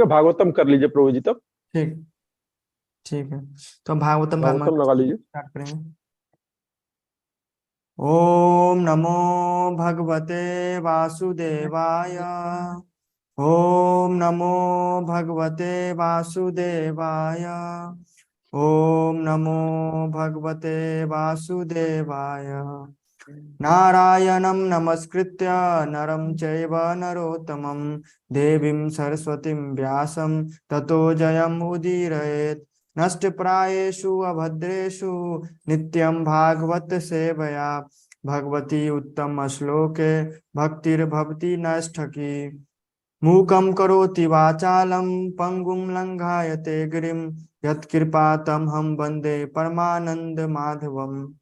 भागवतम कर लीजिए प्रभु जी तब। ठीक, ठीक है। तो हम भागवतम का भागवतम लगा लीजिए। स्टार्ट करेंगे। ओम नमो भगवते वासुदेवाय। ओम नमो भगवते वासुदेवाय। ओम नमो भगवते वासुदेवाय। नारायणं नमस्कृत्य नरं चैव नरोत्तमं देवीं सरस्वतीं व्यासं ततो जयमुदीरयेत्। नष्टप्रायेषु अभद्रेषु नित्यं भागवत सेवया भगवती उत्तम श्लोके भक्तिर्भवति नष्टकी। मूकं करोति वाचालं पंगुं लंघायते गिरिं यत्कृपातमहं वन्दे परमानन्दमाधवम्।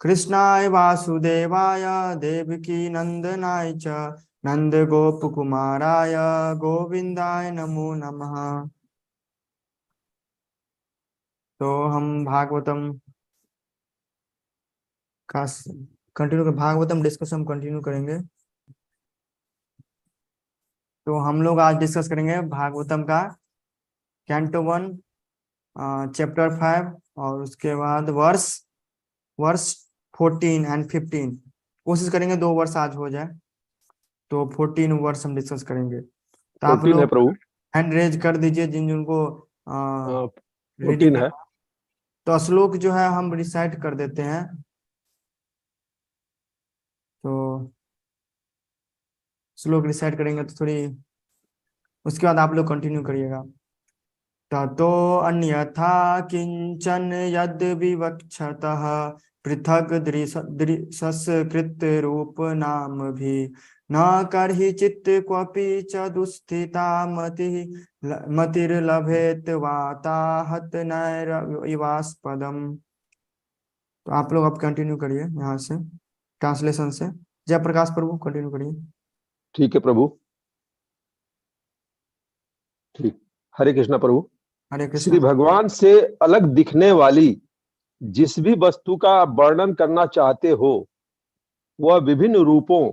कृष्णाय वासुदेवाय देवकी नंदनाय च नंद गोपकुमाराय गोविंदाय नमो नमः। तो हम भागवतम का कंटिन्यू भागवतम डिस्कशन कंटिन्यू करेंगे। तो हम लोग आज डिस्कस करेंगे भागवतम का कैंटो 1 चैप्टर 5 और उसके बाद वर्स वर्स 14 एंड 15। कोशिश करेंगे 2 वर्ष आज हो जाए, तो 14 वर्ष हम डिस्कस करेंगे। तो आप 14 है लोग प्रभु। हैंड रेज कर दीजिए जिन जिनको 14 रीडिंग है। करना। तो श्लोक जो है हम रिसाइट कर देते हैं। तो श्लोक रिसाइट करेंगे तो थोड़ी, उसके बाद आप लोग कंटिन्यू करिएगा। ततो अन्यथा किंचन यद विवक्षतः पृथक दृशस्कृत रूप नाम भी न करहि चित्त क्वपि च दुस्थिता मतिर्लभेत वाताहत नैरवास्पदम। तो आप लोग अब कंटिन्यू करिए यहाँ से ट्रांसलेशन से। जयप्रकाश प्रभु कंटिन्यू करिए। ठीक है प्रभु। ठीक। हरे कृष्णा प्रभु। हरे श्री कृष्ण। भगवान से अलग दिखने वाली जिस भी वस्तु का वर्णन करना चाहते हो वह विभिन्न रूपों,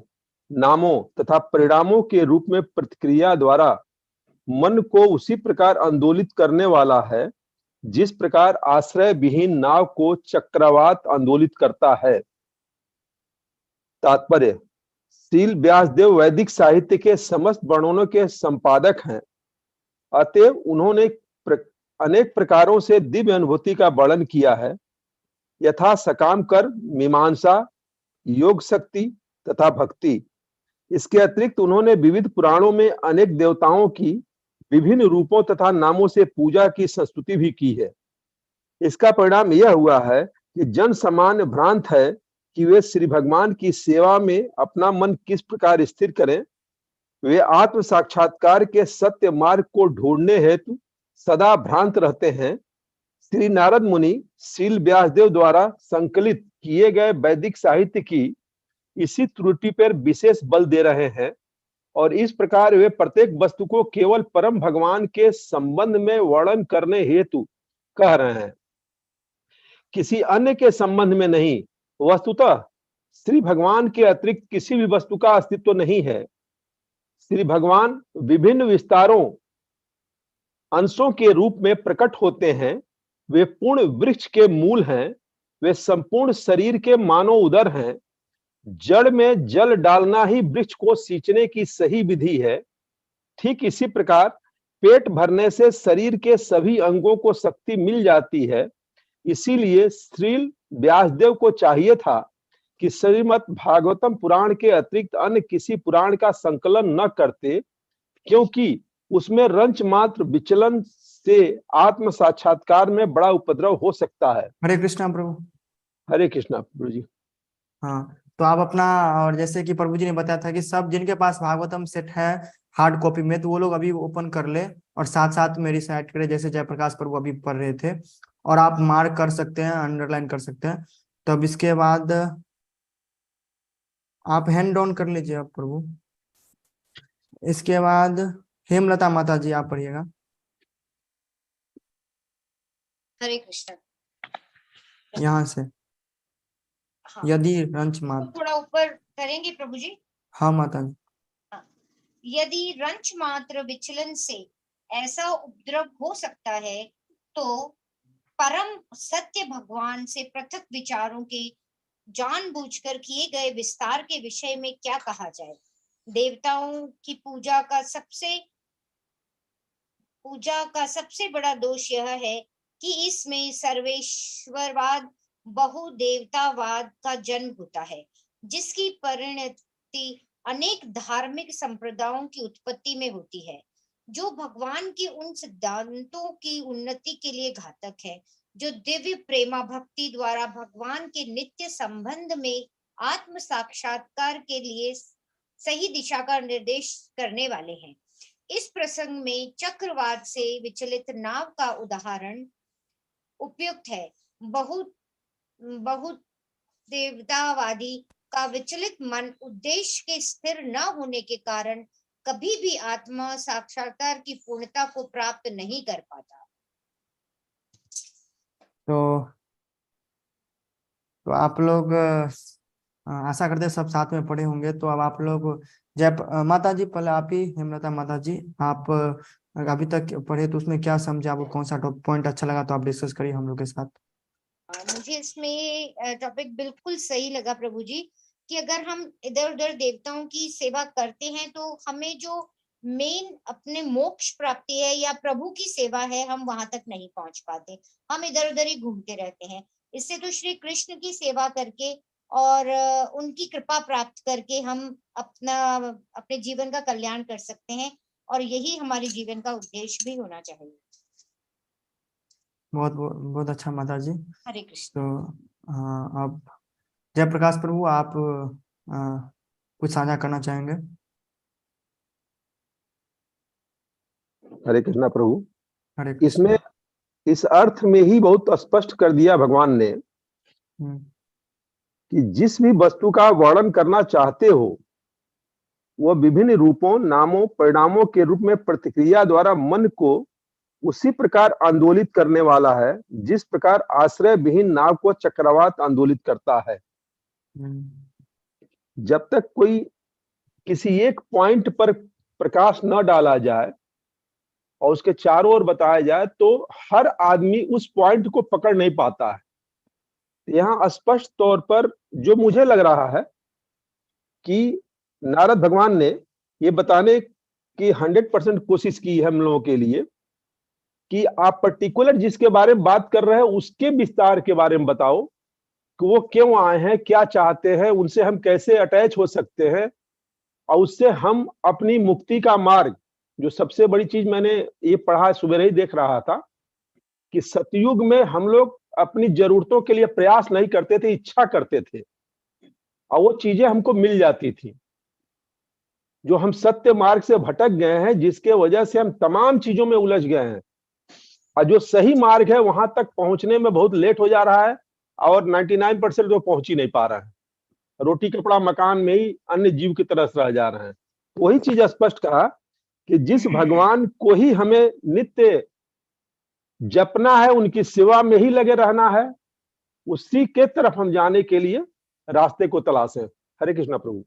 नामों तथा परिणामों के रूप में प्रतिक्रिया द्वारा मन को उसी प्रकार आंदोलित करने वाला है जिस प्रकार आश्रय विहीन नाव को चक्रवात आंदोलित करता है। तात्पर्य: श्रील व्यासदेव वैदिक साहित्य के समस्त वर्णनों के संपादक हैं, अतएव उन्होंने अनेक प्रकारों से दिव्य अनुभूति का वर्णन किया है, यथा सकाम कर्म, मीमांसा, योग शक्ति तथा भक्ति। इसके अतिरिक्त उन्होंने विविध पुराणों में अनेक देवताओं की विभिन्न रूपों तथा नामों से पूजा की संस्तुति भी की है। इसका परिणाम यह हुआ है कि जन सामान्य भ्रांत है कि वे श्री भगवान की सेवा में अपना मन किस प्रकार स्थिर करें। वे आत्म साक्षात्कार के सत्य मार्ग को ढूंढने हेतु सदा भ्रांत रहते हैं। श्री नारद मुनि श्रील व्यासदेव द्वारा संकलित किए गए वैदिक साहित्य की इसी त्रुटि पर विशेष बल दे रहे हैं और इस प्रकार वे प्रत्येक वस्तु को केवल परम भगवान के संबंध में वर्णन करने हेतु कह रहे हैं, किसी अन्य के संबंध में नहीं। वस्तुतः श्री भगवान के अतिरिक्त किसी भी वस्तु का अस्तित्व नहीं है। श्री भगवान विभिन्न विस्तारों, अंशों के रूप में प्रकट होते हैं। वे पूर्ण वृक्ष के मूल हैं। वे संपूर्ण शरीर के मानव उदर हैं। जड़ में जल डालना ही वृक्ष को सींचने की सही विधि है। ठीक इसी प्रकार पेट भरने से शरीर के सभी अंगों को शक्ति मिल जाती है। इसीलिए श्रील व्यासदेव को चाहिए था कि श्रीमद् भागवतम पुराण के अतिरिक्त अन्य किसी पुराण का संकलन न करते, क्योंकि उसमें रंच मात्र विचलन से आत्म साक्षात्कार में बड़ा उपद्रव हो सकता है। हरे कृष्णा प्रभु। हरे कृष्णा प्रभु जी। हाँ, तो आप अपना, और जैसे कि प्रभु जी ने बताया था कि सब जिनके पास भागवतम सेट है हार्ड कॉपी में, तो वो लोग अभी ओपन कर ले और साथ साथ में रिसाइट करें, जैसे जयप्रकाश प्रभु अभी पढ़ रहे थे। और आप मार्क कर सकते हैं, अंडरलाइन कर सकते हैं। तब इसके बाद आप हैंड डाउन कर लीजिए आप प्रभु। इसके बाद हेमलता माता जी आप पढ़िएगा। हरे कृष्ण। यहाँ से हाँ, यदि रंच मात्र, थोड़ा ऊपर करेंगे प्रभु जी। हाँ माता जी। यदि रंच मात्र विचलन से ऐसा उपद्रव हो सकता है, तो परम सत्य भगवान से पृथक विचारों के जानबूझकर किए गए विस्तार के विषय में क्या कहा जाए। देवताओं की पूजा का सबसे बड़ा दोष यह है कि इसमें सर्वेश्वरवाद, बहुदेवतावाद का जन्म होता है, जिसकी परिणति अनेक धार्मिक संप्रदायों की उत्पत्ति में होती है, जो भगवान के उन सिद्धांतों की उन्नति के लिए घातक है, जो दिव्य प्रेमा भक्ति द्वारा भगवान के नित्य संबंध में आत्म साक्षात्कार के लिए सही दिशा का निर्देश करने वाले हैं। इस प्रसंग में चक्रवात से विचलित नाव का उदाहरण उपयुक्त है। बहुत देवतावादी का विचलित मन उद्देश्य के स्थिर न होने के कारण कभी भी आत्मा साक्षात्कार की पूर्णता को प्राप्त नहीं कर पाता। तो आप लोग आशा करते हैं सब साथ में पढ़े होंगे। तो अब आप लोग माता जी, पहले आप ही, हेमलता माता जी, आप अभी तक पढ़े तो उसमें क्या समझे, आपको कौन सा पॉइंट अच्छा लगा तो आप डिस्कस करिए हम लोग के साथ। मुझे इसमें टॉपिक बिल्कुल सही लगा प्रभु जी, कि अगर हम इधर उधर देवताओं की सेवा करते हैं तो हमें जो मेन अपने मोक्ष प्राप्ति है या प्रभु की सेवा है, हम वहां तक नहीं पहुंच पाते, हम इधर उधर ही घूमते रहते हैं। इससे तो श्री कृष्ण की सेवा करके और उनकी कृपा प्राप्त करके हम अपने जीवन का कल्याण कर सकते हैं, और यही हमारे जीवन का उद्देश्य भी होना चाहिए। बहुत बहुत, बहुत अच्छा माता जी। हरे कृष्ण। तो अब जयप्रकाश प्रभु, आप कुछ साझा करना चाहेंगे? हरे कृष्णा प्रभु। हरे कृष्ण। इसमें इस अर्थ में ही बहुत स्पष्ट कर दिया भगवान ने कि जिस भी वस्तु का वर्णन करना चाहते हो, वह विभिन्न रूपों, नामों, परिणामों के रूप में प्रतिक्रिया द्वारा मन को उसी प्रकार आंदोलित करने वाला है, जिस प्रकार आश्रय विहीन नाव को चक्रवात आंदोलित करता है। जब तक कोई किसी एक पॉइंट पर प्रकाश न डाला जाए और उसके चारों ओर बताया जाए, तो हर आदमी उस पॉइंट को पकड़ नहीं पाता है। यहाँ स्पष्ट तौर पर जो मुझे लग रहा है कि नारद भगवान ने ये बताने की 100% कोशिश की है हम लोगों के लिए कि आप पर्टिकुलर जिसके बारे में बात कर रहे हैं उसके विस्तार के बारे में बताओ, कि वो क्यों आए हैं, क्या चाहते हैं, उनसे हम कैसे अटैच हो सकते हैं, और उससे हम अपनी मुक्ति का मार्ग, जो सबसे बड़ी चीज मैंने ये पढ़ा, सुबह ही देख रहा था कि सतयुग में हम लोग अपनी जरूरतों के लिए प्रयास नहीं करते थे, इच्छा करते थे, और वो चीजें हमको मिल जाती थी। जो हम सत्य मार्ग से भटक गए हैं, जिसके वजह से हम तमाम चीजों में उलझ गए हैं, और जो सही मार्ग है वहां तक पहुंचने में बहुत लेट हो जा रहा है, और 99% तो पहुंच ही नहीं पा रहा है। रोटी कपड़ा मकान में ही अन्य जीव की तरह रह जा रहे हैं। वही चीज स्पष्ट कहा कि जिस भगवान को ही हमें नित्य जपना है, उनकी सेवा में ही लगे रहना है, उसी के तरफ हम जाने के लिए रास्ते को तलाशें। हरे कृष्णा प्रभु।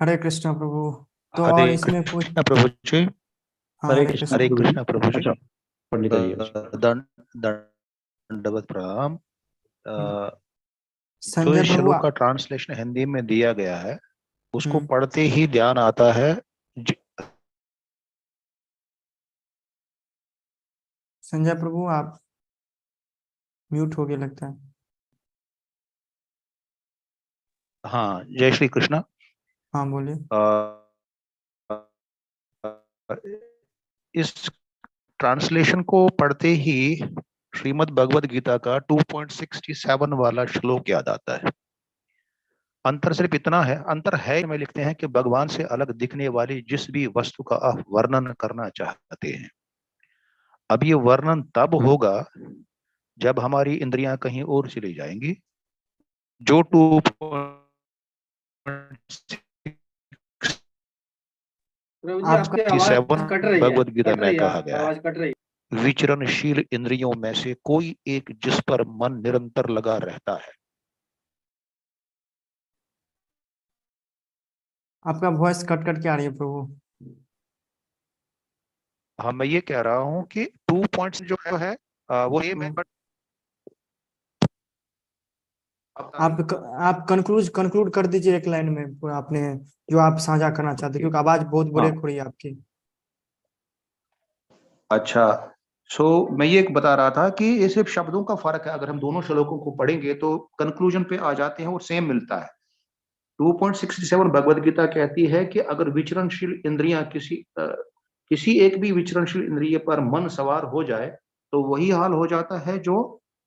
हरे कृष्णा प्रभु। तो हरे और इसमें कुछ? कृष्णा प्रभु जी। हाँ, हरे हरे कृष्णा प्रभु जी। पंडित जी दंडवत प्रणाम। जो संजय इस प्रभु श्लोक का ट्रांसलेशन हिंदी में दिया गया है, उसको हम्म। पढ़ते ही ध्यान आता है। संजय प्रभु, आप म्यूट हो गए लगता है। हाँ, जय श्री कृष्णा। हाँ बोलिए। इस ट्रांसलेशन को पढ़ते ही श्रीमद् भगवद गीता का 2.67 वाला श्लोक याद आता है। अंतर सिर्फ इतना है, अंतर है में लिखते हैं कि भगवान से अलग दिखने वाली जिस भी वस्तु का आप वर्णन करना चाहते हैं, अब ये वर्णन तब होगा जब हमारी इंद्रियां कहीं और चली जाएंगी। जो 2.67 भगवद गीता में कहा गया है, विचरणशील इंद्रियों में से कोई एक जिस पर मन निरंतर लगा रहता है। आपका वॉइस कट कट के आ रही है प्रभु। हाँ, मैं ये कह रहा हूँ कि 2 पॉइंट्स जो है वो सेम है, बट आप कंक्लूड कर दीजिए एक लाइन में पूरा आपने जो आप साझा करना चाहते हैं, क्योंकि आवाज बहुत ब्रेक हो रही है आपकी। अच्छा, मैं ये बता रहा था कि ये सिर्फ शब्दों का फर्क है। अगर हम दोनों श्लोकों को पढ़ेंगे तो कंक्लूजन पे आ जाते हैं और सेम मिलता है। 2.67 भगवद गीता कहती है कि अगर विचरणशील इंद्रियां किसी एक भी विचरणशील इंद्रिय पर मन सवार हो जाए तो वही हाल हो जाता है जो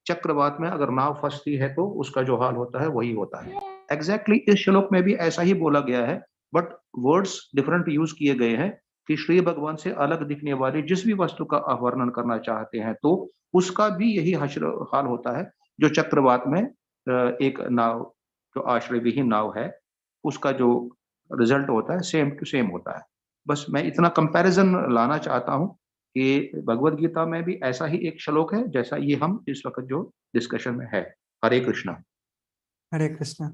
चक्रवात में अगर नाव फंसती है तो उसका जो हाल होता है वही होता है। एग्जैक्टली इस श्लोक में भी ऐसा ही बोला गया है, बट वर्ड्स डिफरेंट यूज किए गए हैं कि श्री भगवान से अलग दिखने वाली जिस भी वस्तु का आप वर्णन करना चाहते हैं तो उसका भी यही हाल होता है जो चक्रवात में एक नाव, जो आश्रय विहीन नाव है, उसका जो रिजल्ट होता है सेम टू सेम होता है। बस मैं इतना कंपैरिजन लाना चाहता हूँ कि भगवत गीता में भी ऐसा ही एक श्लोक है जैसा ये हम इस वक्त जो डिस्कशन में है। हरे कृष्णा। हरे कृष्णा।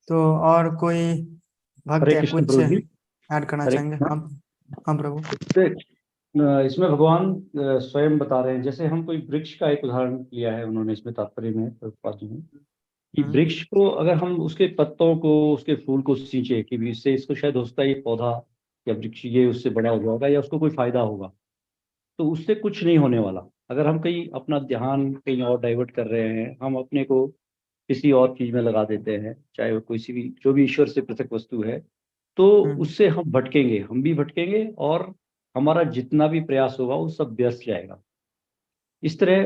तो और कोई भक्त हरे या कृष्ण कुछ प्रभु जी। ऐड करना हरे चाहेंगे? कृष्णा। हम प्रभु। इसमें भगवान स्वयं बता रहे हैं, जैसे हम कोई वृक्ष का एक उदाहरण लिया है उन्होंने इसमें तात्पर्य में प्रभुपाद जी ने, कि वृक्ष को अगर हम उसके पत्तों को उसके फूल को सींचे कि भी इससे इसको शायद हो सकता है ये पौधा या वृक्ष ये उससे बड़ा हो जाएगा या उसको कोई फायदा होगा, तो उससे कुछ नहीं होने वाला। अगर हम कहीं अपना ध्यान कहीं और डाइवर्ट कर रहे हैं, हम अपने को किसी और चीज में लगा देते हैं, चाहे वो कोई सी भी जो भी ईश्वर से पृथक वस्तु है, तो उससे हम भटकेंगे, हम भी भटकेंगे और हमारा जितना भी प्रयास होगा वो सब व्यस्त जाएगा। इस तरह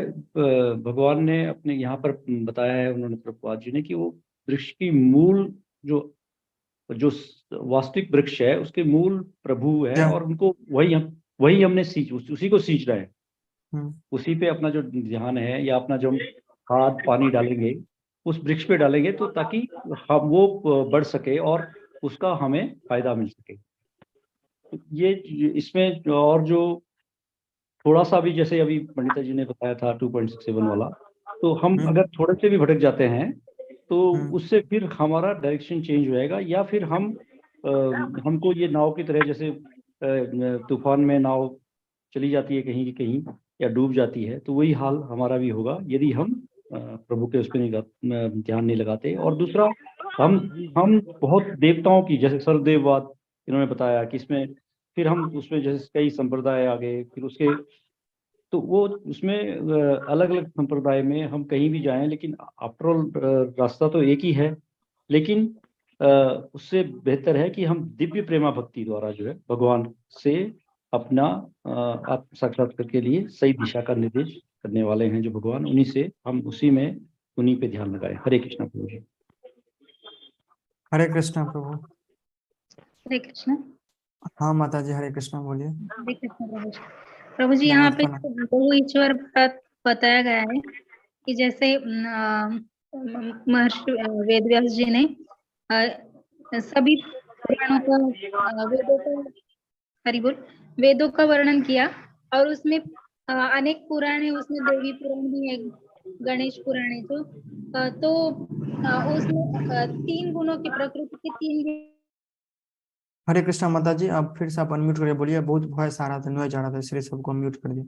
भगवान ने अपने यहाँ पर बताया है, उन्होंने प्रभुपाद जी ने, कि वो वृक्ष की मूल जो जो वास्तविक वृक्ष है उसके मूल प्रभु है, और उनको वही हमने उसी को सींच रहे हैं। उसी पे अपना जो ध्यान है या अपना जो खाद पानी डालेंगे उस वृक्ष पे डालेंगे, तो ताकि हम वो बढ़ सके और उसका हमें फायदा मिल सके। ये इसमें और जो थोड़ा सा भी, जैसे अभी पंडिता जी ने बताया था 2.67 वाला, तो हम अगर थोड़े से भी भटक जाते हैं तो उससे फिर हमारा डायरेक्शन चेंज हो जाएगा, या फिर हमको ये नाव की तरह, जैसे तूफान में नाव चली जाती है कहीं की कहीं या डूब जाती है, तो वही हाल हमारा भी होगा यदि हम प्रभु के उस पर ध्यान नहीं लगाते। और दूसरा, हम बहुत देवताओं की, जैसे सर्वदेववाद इन्होंने बताया कि इसमें फिर हम उसमें जैसे कई संप्रदाय आ गए, फिर उसके तो वो उसमें अलग अलग संप्रदाय में हम कहीं भी जाएं, लेकिन आफ्टरऑल रास्ता तो एक ही है। लेकिन उससे बेहतर है कि हम दिव्य प्रेमा भक्ति द्वारा जो है भगवान से अपना आत्म साक्षात्कार के लिए सही दिशा का निर्देश करने वाले हैं जो भगवान, उन्हीं से हम उन्हीं पे ध्यान लगाएं। हरे कृष्णा प्रभु जी। हरे कृष्णा प्रभु। हरे कृष्णा। हाँ माता जी, हरे कृष्णा बोलिए। हरे कृष्णा प्रभु जी। प्रभु जी, यहाँ पे बहु ईश्वर बताया गया है कि जैसे महर्षि वेदव्यास जी ने सभी पुराणों का वेदों का वर्णन किया, और उसमें अनेक पुराण है, उसमें देवी पुराण भी है, गणेश पुराण है, तो उसमें 3 गुणों की, प्रकृति के 3। हरे कृष्णा माता जी, आप फिर से आप अनम्यूट करके बोलिए, बहुत वॉइस आ रहा था, नॉइज आ रहा था, इसलिए सबको अनम्यूट कर दिया।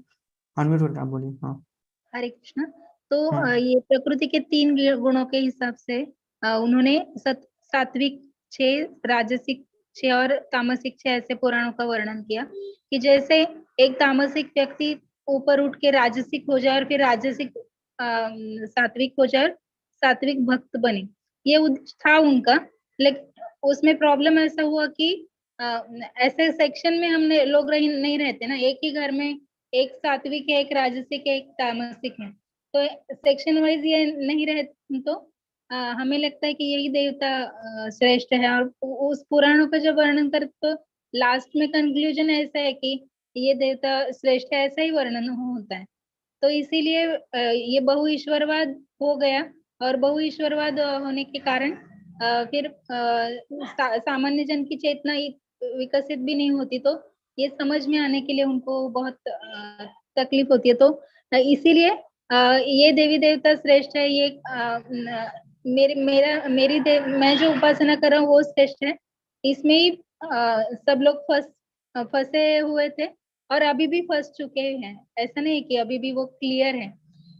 अनम्यूट करके आप बोलिए। हाँ हरे कृष्णा। तो ये प्रकृति के 3 गुणों के हिसाब से उन्होंने सात्विक 6, राजसिक 6 और तामसिक 6 ऐसे पुराणों का वर्णन किया कि जैसे एक तामसिक व्यक्ति ऊपर उठ के राजसिक हो जाए और फिर राजसिक सात्विक हो जाए, सात्विक भक्त बने, ये था उनका। लेकिन उसमें प्रॉब्लम ऐसा हुआ कि ऐसे सेक्शन में हमने लोग नहीं रहते ना, एक ही घर में एक सात्विक है, एक राजसिक है, एक तामसिक है, तो सेक्शन वाइज ये नहीं रहे, तो हमें लगता है कि यही देवता श्रेष्ठ है। और उस पुराणों का जब वर्णन कर तो लास्ट में कंक्लूजन ऐसा है कि ये देवता श्रेष्ठ है, ऐसा ही वर्णन होता है। तो इसीलिए ये बहुईश्वरवाद हो गया, और बहुईश्वरवाद होने के कारण फिर सामान्य जन की चेतना विकसित भी नहीं होती, तो ये समझ में आने के लिए उनको बहुत तकलीफ होती है। तो इसीलिए ये देवी देवता श्रेष्ठ है, ये मैं जो उपासना कर रहा हूँ वो श्रेष्ठ है। इसमें ही सब लोग फंसे हुए थे, और अभी भी फंस चुके हैं। ऐसा नहीं कि अभी भी वो क्लियर है,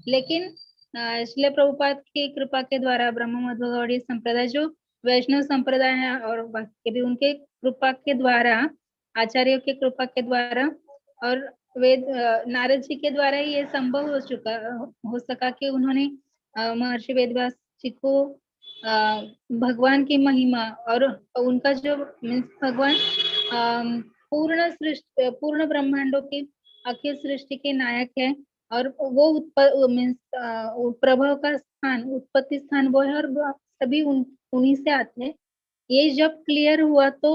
लेकिन श्रील प्रभुपाद की कृपा के द्वारा ब्रह्म मध्व गौड़ीय संप्रदाय जो वैष्णव संप्रदाय है और बाकी भी उनके कृपा के द्वारा, आचार्यों के कृपा के द्वारा और वेद नारद जी के द्वारा ही ये संभव हो सका कि उन्होंने महर्षि वेदव्यास जी को भगवान की महिमा और उनका जो मीन्स भगवान पूर्ण ब्रह्मांडों की अखिल सृष्टि के नायक है और वो मीन्स प्रभव का स्थान, उत्पत्ति स्थान वो है और सभी उन्हीं से आते हैं। ये जब क्लियर हुआ तो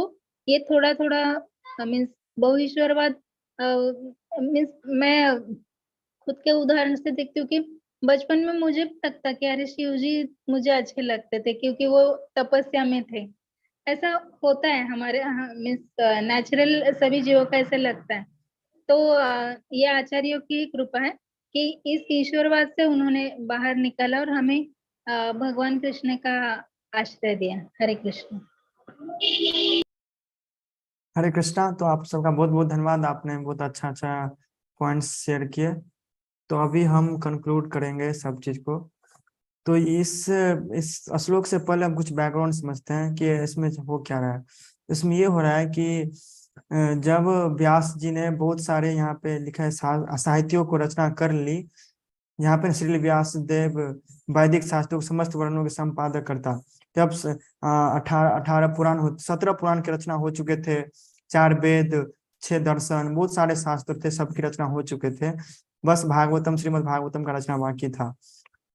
ये थोड़ा थोड़ा मीन्स बहुईश्वरवाद मीन्स मैं खुद के उदाहरण से देखती हूँ कि बचपन में मुझे लगता कि अरे शिव जी मुझे अच्छे लगते थे क्योंकि वो तपस्या में थे। ऐसा होता है हमारे मीन्स नेचुरल सभी जीवों का ऐसा लगता है। तो ये आचार्यों की कृपा है कि इस ईश्वरवाद से उन्होंने बाहर निकाला और हमें भगवान कृष्ण का आश्रय दिया। हरे कृष्ण। हरे कृष्णा। तो आप सबका बहुत बहुत धन्यवाद, आपने बहुत अच्छा अच्छा पॉइंट्स शेयर किए। तो अभी हम कंक्लूड करेंगे सब चीज को। तो इस श्लोक से पहले हम कुछ बैकग्राउंड समझते हैं कि इसमें हो क्या रहा है। इसमें ये हो रहा है कि जब व्यास जी ने बहुत सारे यहाँ पे लिखा है साहित्यों को रचना कर ली, यहाँ पे श्रील व्यास देव वैदिक शास्त्रों समस्त वर्णों के संपादक करता। जब 18 पुराण 17 पुराण की रचना हो चुके थे, 4 वेद 6 दर्शन बहुत सारे शास्त्र थे, सबकी रचना हो चुके थे, बस भागवतम श्रीमद् भागवतम का रचना बाकी था।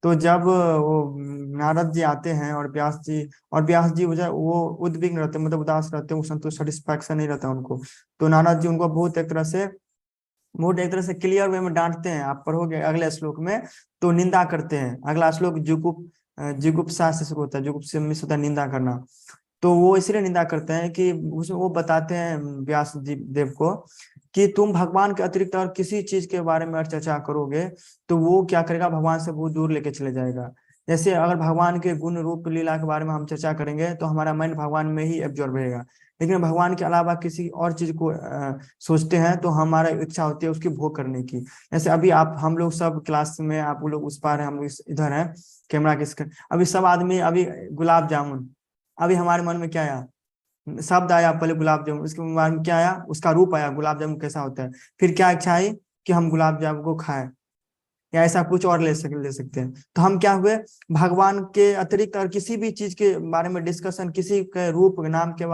तो जब वो नारद जी आते हैं और व्यास जी वो उद्विग्न रहते, मतलब उदास रहते हैं, वो संतुष्ट सेटिस्फैक्शन नहीं रहता उनको। तो नारद जी उनको बहुत एक तरह से क्लियर वे में डांटते हैं। आप पढ़ोगे अगले श्लोक में तो निंदा करते हैं। अगला श्लोक जुगुप्सा से शुरू होता है, जुगुप से मिस होता है निंदा करना। तो वो इसलिए निंदा करते हैं कि उसमें वो बताते हैं व्यास जी देव को कि तुम भगवान के अतिरिक्त और किसी चीज के बारे में चर्चा करोगे तो वो क्या करेगा, भगवान से बहुत दूर लेके चले जाएगा। जैसे अगर भगवान के गुण रूप लीला के बारे में हम चर्चा करेंगे तो हमारा माइंड भगवान में ही एब्जॉर्ब रहेगा, लेकिन भगवान के अलावा किसी और चीज को सोचते हैं तो हमारा इच्छा होती है उसकी भोग करने की। जैसे अभी हम लोग सब क्लास में, आप लोग उस पार है, हम लोग इधर है, कैमरा किसका, अभी सब आदमी अभी गुलाब जामुन, अभी हमारे मन में क्या आया, शब्द आया पहले गुलाब जामुन, उसके बाद में क्या आया, उसका रूप आया गुलाब जामुन कैसा होता है, फिर क्या इच्छा आई कि हम गुलाब जामुन को खाएं या ऐसा कुछ और ले सकते हैं। तो हम क्या हुए, भगवान के अतिरिक्त और किसी भी चीज के बारे में डिस्कशन, किसी के रूप नाम के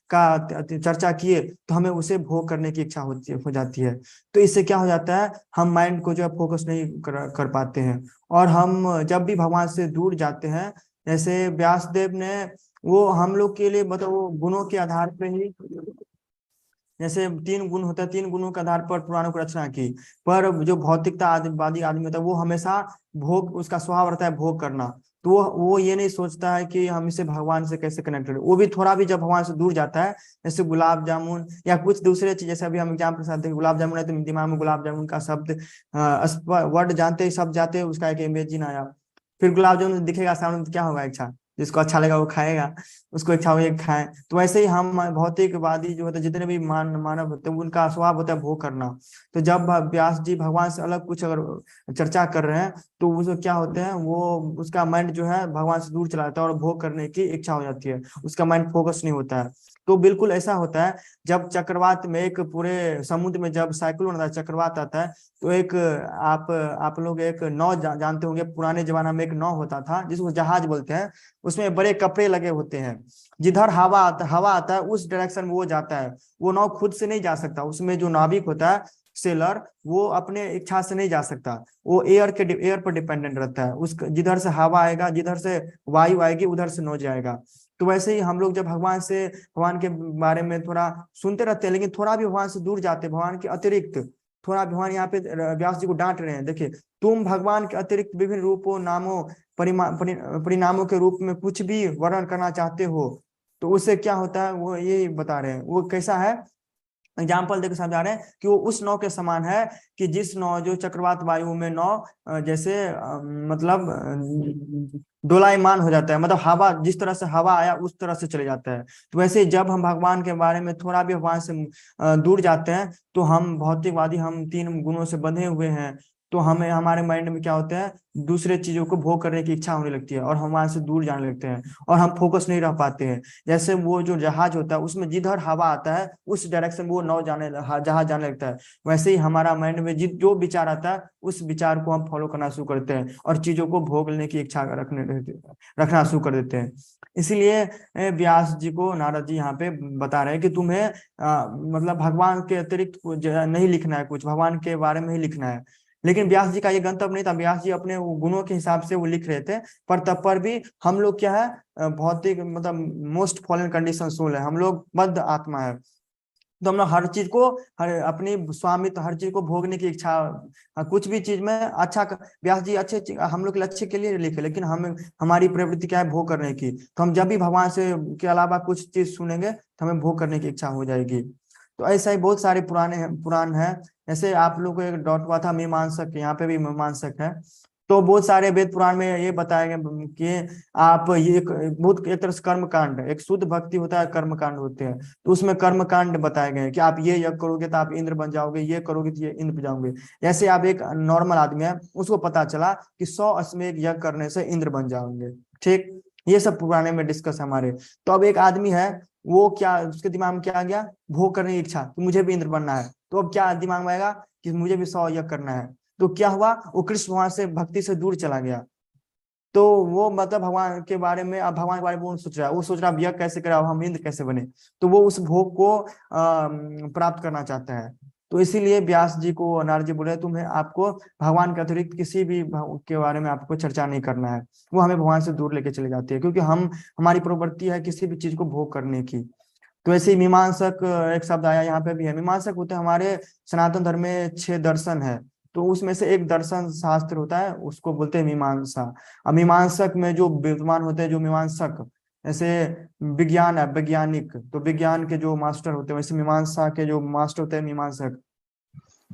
का चर्चा किए तो हमें उसे भोग करने की इच्छा हो जाती है। तो इससे क्या हो जाता है, हम माइंड को जो है फोकस नहीं कर पाते हैं और हम जब भी भगवान से दूर जाते हैं, जैसे व्यासदेव ने वो हम लोग के लिए मतलब वो गुणों के आधार पे ही, जैसे 3 गुण होता है, 3 गुणों के आधार पर पुराणों की रचना की। पर जो भौतिकता आदिवादी आदमी होता है वो हमेशा भोग, उसका स्वभाव रहता है भोग करना। तो वो ये नहीं सोचता है कि हम इसे भगवान से कैसे कनेक्टेड। वो भी थोड़ा भी जब भगवान से दूर जाता है, जैसे गुलाब जामुन या कुछ दूसरे चीज, जैसे अभी हम एग्जाम्पल के साथ देखें, गुलाब जामुन है तो दिमाग में गुलाब जामुन का शब्द वर्ड जानते ही सब जाते हैं, उसका एक इमेजिन आया। फिर गुलाब जामुन दिखेगा सामने तो क्या होगा, इच्छा, जिसको अच्छा लगा वो खाएगा, उसको इच्छा हुई खाएं। तो वैसे ही हम भौतिकवादी जो होते जितने भी मानव होते हैं उनका स्वभाव होता है भोग करना। तो जब व्यास जी भगवान से अलग कुछ अगर चर्चा कर रहे हैं तो उसको क्या होते हैं, वो उसका माइंड जो है भगवान से दूर चला जाता है और भोग करने की इच्छा हो जाती है, उसका माइंड फोकस नहीं होता है। तो बिल्कुल ऐसा होता है जब चक्रवात में, एक पूरे समुद्र में जब साइक्लोन आता है, चक्रवात आता है, तो एक आप लोग एक नाव जानते होंगे, पुराने जमाना में एक नाव होता था जिसको जहाज बोलते हैं, उसमें बड़े कपड़े लगे होते हैं, जिधर हवा आता है उस डायरेक्शन में वो जाता है। वो नाव खुद से नहीं जा सकता, उसमें जो नाविक होता है सेलर, वो अपने इच्छा से नहीं जा सकता, वो एयर पर डिपेंडेंट रहता है। उस जिधर से हवा आएगा, जिधर से वायु आएगी उधर से नौ जाएगा। तो वैसे ही हम लोग जब भगवान के बारे में थोड़ा सुनते रहते हैं, लेकिन थोड़ा भी भगवान से दूर जाते हैं, भगवान के अतिरिक्त थोड़ा, भगवान यहाँ पे व्यास जी को डांट रहे हैं, देखिए तुम भगवान के अतिरिक्त विभिन्न रूपों, नामों, परिणामों के रूप में कुछ भी वर्णन करना चाहते हो, तो उससे क्या होता है, वो यही बता रहे हैं। वो कैसा है, एग्जाम्पल देकर समझा रहे हैं कि वो उस नाव के समान है कि जिस नाव जो चक्रवात वायु में नाव जैसे मतलब डोलायमान हो जाता है, मतलब हवा जिस तरह से हवा आया उस तरह से चले जाता है। तो वैसे जब हम भगवान के बारे में थोड़ा भी भगवान से दूर जाते हैं तो हम भौतिकवादी, हम 3 गुणों से बंधे हुए हैं, तो हमें हमारे माइंड में क्या होता है, दूसरे चीजों को भोग करने की इच्छा होने लगती है और हम वहां से दूर जाने लगते हैं और हम फोकस नहीं रह पाते हैं। जैसे वो जो जहाज होता है उसमें जिधर हवा आता है उस डायरेक्शन वो नाव जहाज जाने लगता है, वैसे ही हमारा माइंड में जो विचार आता है उस विचार को हम फॉलो करना शुरू करते हैं और चीजों को भोग लेने की इच्छा रखना शुरू कर देते हैं। इसीलिए व्यास जी को नारद जी यहाँ पे बता रहे हैं कि तुम्हें मतलब भगवान के अतिरिक्त नहीं लिखना है, कुछ भगवान के बारे में ही लिखना है। लेकिन व्यास जी का ये गंतव्य नहीं था, व्यास जी अपने गुणों के हिसाब से वो लिख रहे थे, पर तब पर भी हम लोग क्या है, भौतिक मतलब मोस्ट फॉलन कंडीशन सोल है, हम लोग बद्ध आत्मा है। तो हम लोग हर चीज को, हर अपनी स्वामित्व, हर चीज को भोगने की इच्छा, कुछ भी चीज में अच्छा व्यास जी अच्छे हम लोग के अच्छे के लिए लिखे, लेकिन हमारी प्रवृत्ति क्या है, भोग करने की। तो हम जब भी भगवान से के अलावा कुछ चीज सुनेंगे तो हमें भोग करने की इच्छा हो जाएगी। तो ऐसा ही बहुत सारे पुराण है। जैसे आप लोग को एक डॉट हुआ था मीमांसक, यहाँ पे भी मीमांसक है। तो बहुत सारे वेद पुराण में ये बताया गया कि आप ये बहुत एक तरह से कर्म कांड, एक शुद्ध भक्ति होता है, कर्म कांड होते हैं, तो उसमें कर्म कांड बताए गए हैं कि आप ये यज्ञ करोगे तो आप इंद्र बन जाओगे, ये करोगे तो ये इंद्र बन जाओगे। जैसे आप एक नॉर्मल आदमी है, उसको पता चला कि 100 अश्वमेध यज्ञ करने से इंद्र बन जाओगे, ठीक, ये सब पुराने में डिस्कस हमारे। तो अब एक आदमी है, वो क्या उसके दिमाग में क्या आ गया, भोग करने की इच्छा कि मुझे भी इंद्र बनना है। तो अब क्या दिमाग में आएगा कि मुझे भी 100 यज्ञ करना है। तो क्या हुआ, वो कृष्ण भगवान से भक्ति से दूर चला गया। तो वो मतलब भगवान के बारे में, अब भगवान के बारे में वो सोच रहा है, वो सोच रहा है यज्ञ कैसे करा, हम इंद्र कैसे बने। तो वो उस भोग को प्राप्त करना चाहता है। तो इसीलिए व्यास जी को नारद जी बोले तुम्हें, आपको भगवान के अतिरिक्त किसी भी के बारे में आपको चर्चा नहीं करना है। वो हमें भगवान से दूर लेके चले जाती है, क्योंकि हमारी प्रवृत्ति है किसी भी चीज को भोग करने की। तो ऐसे ही मीमांसक एक शब्द आया यहाँ पे भी है। मीमांसक होते हैं, हमारे सनातन धर्म में 6 दर्शन है, तो उसमें से एक दर्शन शास्त्र होता है, उसको बोलते हैं मीमांसा। अब मीमांसक में जो विद्वान होते हैं, जो मीमांसक, जैसे विज्ञान है वैज्ञानिक, तो विज्ञान के जो मास्टर होते हैं, वैसे मीमांसा के जो मास्टर होते हैं मीमांसक,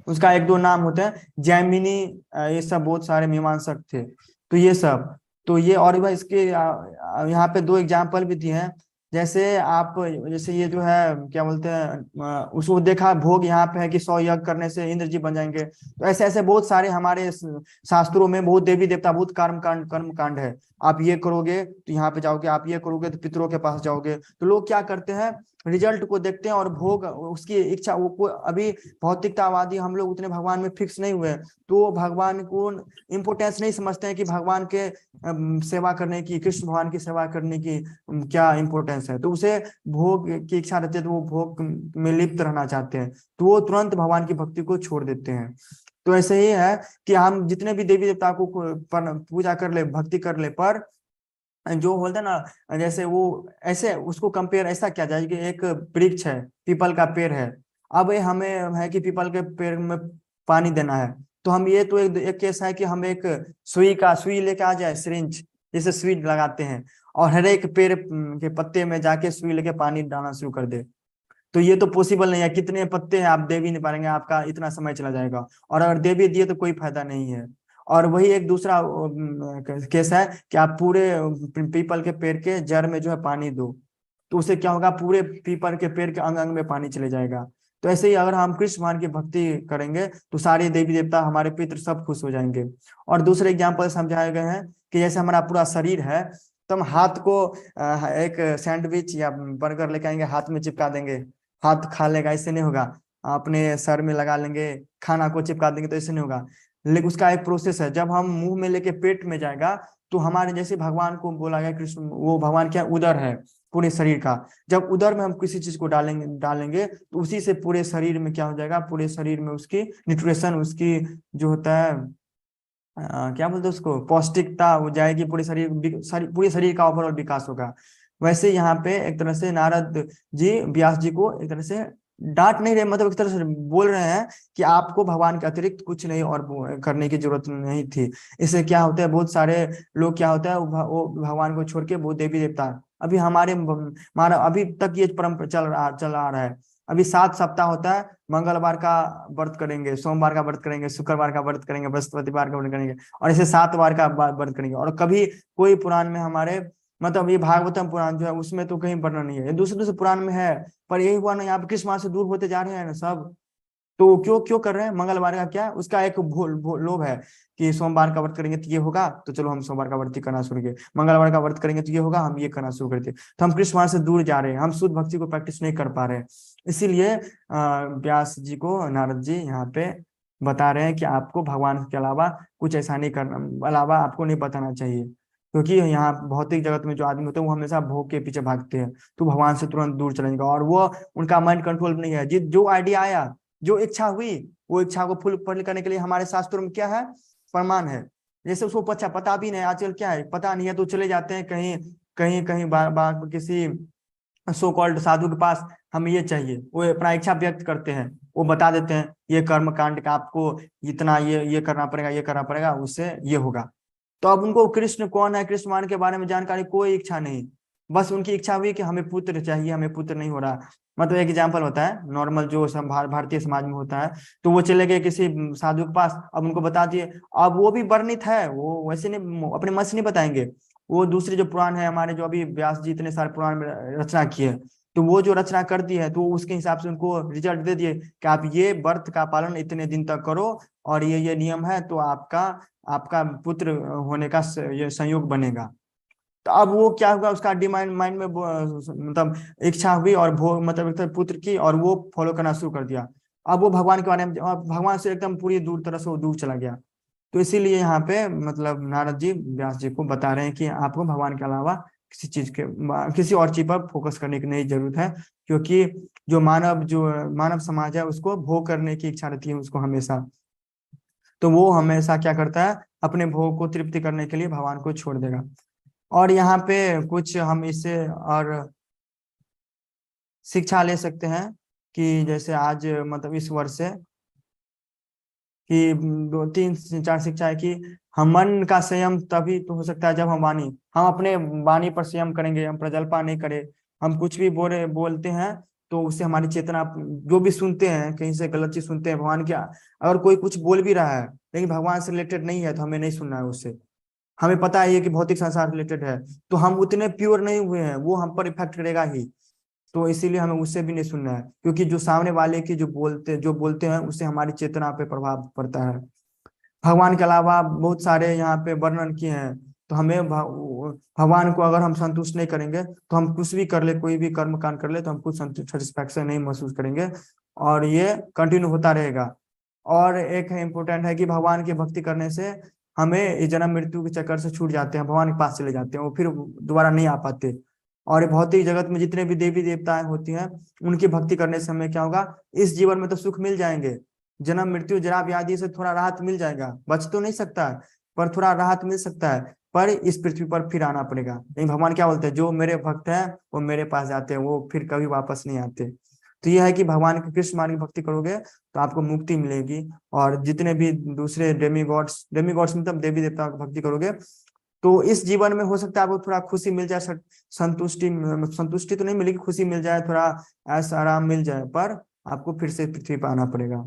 उसका 1-2 नाम होते हैं, जैमिनी, ये सब बहुत सारे मीमांसक थे। तो ये सब, तो ये और भाई इसके यहाँ पे 2 एग्जाम्पल भी दिए हैं। जैसे आप, जैसे ये जो है क्या बोलते हैं, उसको देखा भोग यहाँ पे है कि 100 यज्ञ करने से इंद्र जी बन जाएंगे। तो ऐसे ऐसे बहुत सारे हमारे शास्त्रों में बहुत देवी देवता, बहुत कर्म कांड है। आप ये करोगे तो यहाँ पे जाओगे, आप ये करोगे तो पितरों के पास जाओगे। तो लोग क्या करते हैं, रिजल्ट को देखते हैं और भोग उसकी इच्छा, वो अभी भौतिकतावादी हम लोग उतने भगवान में फिक्स नहीं हुए, तो भगवान को इम्पोर्टेंस नहीं समझते हैं कि भगवान के सेवा करने की, कृष्ण भगवान की सेवा करने की क्या इम्पोर्टेंस है। तो उसे भोग की इच्छा रहती है, तो वो भोग में लिप्त रहना चाहते हैं, तो वो तुरंत भगवान की भक्ति को छोड़ देते हैं। तो ऐसे ही है कि हम जितने भी देवी देवता को पूजा कर ले, भक्ति कर ले, पर जो बोलते हैं ना, जैसे वो ऐसे उसको कंपेयर ऐसा किया जाए कि एक वृक्ष है, पीपल का पेड़ है। अब ये हमें है कि पीपल के पेड़ में पानी देना है, तो हम ये तो एक केस है कि हम एक सुई लेके आ जाए, सिरिंज जैसे सुई लगाते हैं, और हर एक पेड़ के पत्ते में जाके सुई लेके पानी डालना शुरू कर दे। तो ये तो पॉसिबल नहीं है, कितने पत्ते हैं आप दे भी नहीं पाएंगे, आपका इतना समय चला जाएगा, और अगर दे भी दिए तो कोई फायदा नहीं है। और वही एक दूसरा केस है कि आप पूरे पीपल के पेड़ के जड़ में जो है पानी दो, तो उससे क्या होगा, पूरे पीपल के पेड़ के अंग अंग में पानी चले जाएगा। तो ऐसे ही अगर हम कृष्ण भगवान की भक्ति करेंगे तो सारे देवी देवता, हमारे पितृ सब खुश हो जाएंगे। और दूसरे एग्जाम्पल समझाए गए हैं कि जैसे हमारा पूरा शरीर है, तो हम हाथ को एक सैंडविच या बर्गर लेके आएंगे, हाथ में चिपका देंगे, हाथ खा लेगा, इससे नहीं होगा। अपने सर में लगा लेंगे, खाना को चिपका देंगे, तो इससे नहीं होगा। लेकिन उसका एक प्रोसेस है, जब हम मुंह में लेके पेट में जाएगा, तो हमारे जैसे भगवान को बोला गया, कृष्ण वो भगवान क्या उदर है पूरे शरीर का, जब उदर में हम किसी चीज को डालेंगे तो उसी से पूरे शरीर में क्या हो जाएगा, पूरे शरीर में उसकी न्यूट्रिशन, उसकी जो होता है क्या बोलते हैं उसको, पौष्टिकता हो जाएगी, पूरे शरीर का ओवरऑल विकास होगा। वैसे यहाँ पे एक तरह से नारद जी व्यास जी को एक तरह से डांट नहीं रहे, मतलब एक तरह से बोल रहे हैं कि आपको भगवान के अतिरिक्त कुछ नहीं और करने की जरूरत नहीं थी। इससे क्या होता है, बहुत सारे लोग क्या होता है वो भगवान को छोड़ के वो देवी देवता, अभी हमारा अभी तक ये परंपरा चल रहा है। अभी 7 सप्ताह होता है, मंगलवार का व्रत करेंगे, सोमवार का व्रत करेंगे, शुक्रवार का व्रत करेंगे, बृहस्पतिवार का व्रत करेंगे, और ऐसे 7 बार का व्रत करेंगे। और कभी कोई पुराण में हमारे मतलब ये भागवतम पुराण जो है उसमें तो कहीं वर्णन नहीं है, ये दूसरे दूसरे पुराण में है, पर यही हुआ ना यहाँ पे कृष्ण से दूर होते जा रहे हैं ना सब। तो क्यों क्यों कर रहे हैं? मंगलवार का क्या उसका एक लोभ है कि सोमवार का व्रत करेंगे तो ये होगा, तो चलो हम सोमवार का व्रत करना शुरू किए, मंगलवार का व्रत करेंगे तो ये होगा, हम ये करना शुरू करते। तो हम कृष्ण से दूर जा रहे हैं, हम शुद्ध भक्ति को प्रैक्टिस नहीं कर पा रहे हैं। इसीलिए व्यास जी को नारद जी यहाँ पे बता रहे हैं कि आपको भगवान के अलावा कुछ ऐसा नहीं करना, अलावा आपको नहीं बताना चाहिए, क्योंकि यहाँ भौतिक जगत में जो आदमी होते हैं वो हमेशा भोग के पीछे भागते हैं, तो भगवान से तुरंत दूर चले जाएगा। और वो उनका माइंड कंट्रोल नहीं है, जो आइडिया आया, जो इच्छा हुई, वो इच्छा को फुलफिल करने के लिए हमारे शास्त्रों में क्या है? प्रमाण है। जैसे उसको पता भी नहीं, आजकल क्या है पता नहीं है, तो चले जाते हैं कहीं कहीं कहीं किसी सो कॉल्ड साधु के पास, हमें ये चाहिए, वो अपना इच्छा व्यक्त करते हैं, वो बता देते हैं ये कर्म कांड का आपको इतना ये करना पड़ेगा, ये करना पड़ेगा, उससे ये होगा। तो अब उनको कृष्ण कौन है, कृष्ण मान के बारे में जानकारी कोई इच्छा नहीं, बस उनकी इच्छा हुई कि हमें पुत्र चाहिए, हमें पुत्र नहीं हो रहा। मतलब एक एग्जाम्पल होता है नॉर्मल जो भारतीय समाज में होता है, तो वो चले गए किसी साधु के पास, अब उनको बता दिए, अब वो भी वर्णित है, वो वैसे नहीं अपने मन से नहीं बताएंगे, वो दूसरे जो पुराण है हमारे, जो अभी व्यास जी इतने सारे पुराण में रचना की है, तो वो जो रचना कर दी है तो उसके हिसाब से उनको रिजल्ट दे दिए कि आप ये व्रत का पालन इतने दिन तक करो, और ये नियम है, तो आपका पुत्र होने का ये संयोग बनेगा। तो अब वो क्या हुआ, उसका डिमांड माइंड में मतलब इच्छा हुई, और मतलब पुत्र की, और वो फॉलो करना शुरू कर दिया। अब वो भगवान के बारे में, भगवान से एकदम पूरी दूर तरह से वो दूर चला गया। तो इसीलिए यहाँ पे मतलब नारद जी व्यास जी को बता रहे हैं कि आपको भगवान के अलावा किसी और चीज पर फोकस करने की नहीं जरूरत है, क्योंकि जो मानव समाज है उसको भोग करने की इच्छा रहती है उसको हमेशा, तो वो हमेशा क्या करता है, अपने भोग को तृप्ति करने के लिए भगवान को छोड़ देगा। और यहाँ पे कुछ हम इससे और शिक्षा ले सकते हैं कि जैसे आज मतलब इस वर्ष से कि 2-3-4 शिक्षा है कि हम मन का संयम तभी तो हो सकता है जब हम अपने वाणी पर संयम करेंगे, हम प्रजल्पा नहीं करें, हम कुछ भी बोलते हैं तो उससे हमारी चेतना, जो भी सुनते हैं कहीं से गलत चीज सुनते हैं भगवान की, अगर कोई कुछ बोल भी रहा है लेकिन भगवान से रिलेटेड नहीं है तो हमें नहीं सुनना है उससे। हमें पता है कि भौतिक संसार रिलेटेड है, तो हम उतने प्योर नहीं हुए हैं, वो हम पर इफेक्ट करेगा ही, तो इसीलिए हमें उससे भी नहीं सुनना है, क्योंकि जो सामने वाले की जो बोलते हैं उससे हमारी चेतना पे प्रभाव पड़ता है। भगवान के अलावा बहुत सारे यहाँ पे वर्णन किए हैं, तो हमें भगवान को अगर हम संतुष्ट नहीं करेंगे तो हम कुछ भी कर ले, कोई भी कर्म कांड कर ले, तो हम कुछ सेटिस्फैक्शन नहीं महसूस करेंगे, और ये कंटिन्यू होता रहेगा। और एक इम्पोर्टेंट है कि भगवान की भक्ति करने से हमें जन्म मृत्यु के चक्कर से छूट जाते हैं, भगवान के पास चले जाते हैं, वो फिर दोबारा नहीं आ पाते। और भौतिक जगत में जितने भी देवी देवताएं होती हैं उनकी भक्ति करने से हमें क्या होगा, इस जीवन में तो सुख मिल जाएंगे, जन्म मृत्यु जरा व्याधि से थोड़ा राहत मिल जाएगा, बच तो नहीं सकता है पर थोड़ा राहत मिल सकता है, पर इस पृथ्वी पर फिर आना पड़ेगा। लेकिन भगवान क्या बोलते हैं, जो मेरे भक्त हैं वो मेरे पास जाते हैं, वो फिर कभी वापस नहीं आते। तो यह है कि भगवान के कृष्ण मान की भक्ति करोगे तो आपको मुक्ति मिलेगी, और जितने भी दूसरे डेमीगॉड्स मतलब देवी देवताओं की भक्ति करोगे तो इस जीवन में हो सकता है आपको थोड़ा खुशी मिल जाए, संतुष्टि तो नहीं मिलेगी, खुशी मिल जाए, थोड़ा ऐसा आराम मिल जाए, पर आपको फिर से पृथ्वी पर आना पड़ेगा।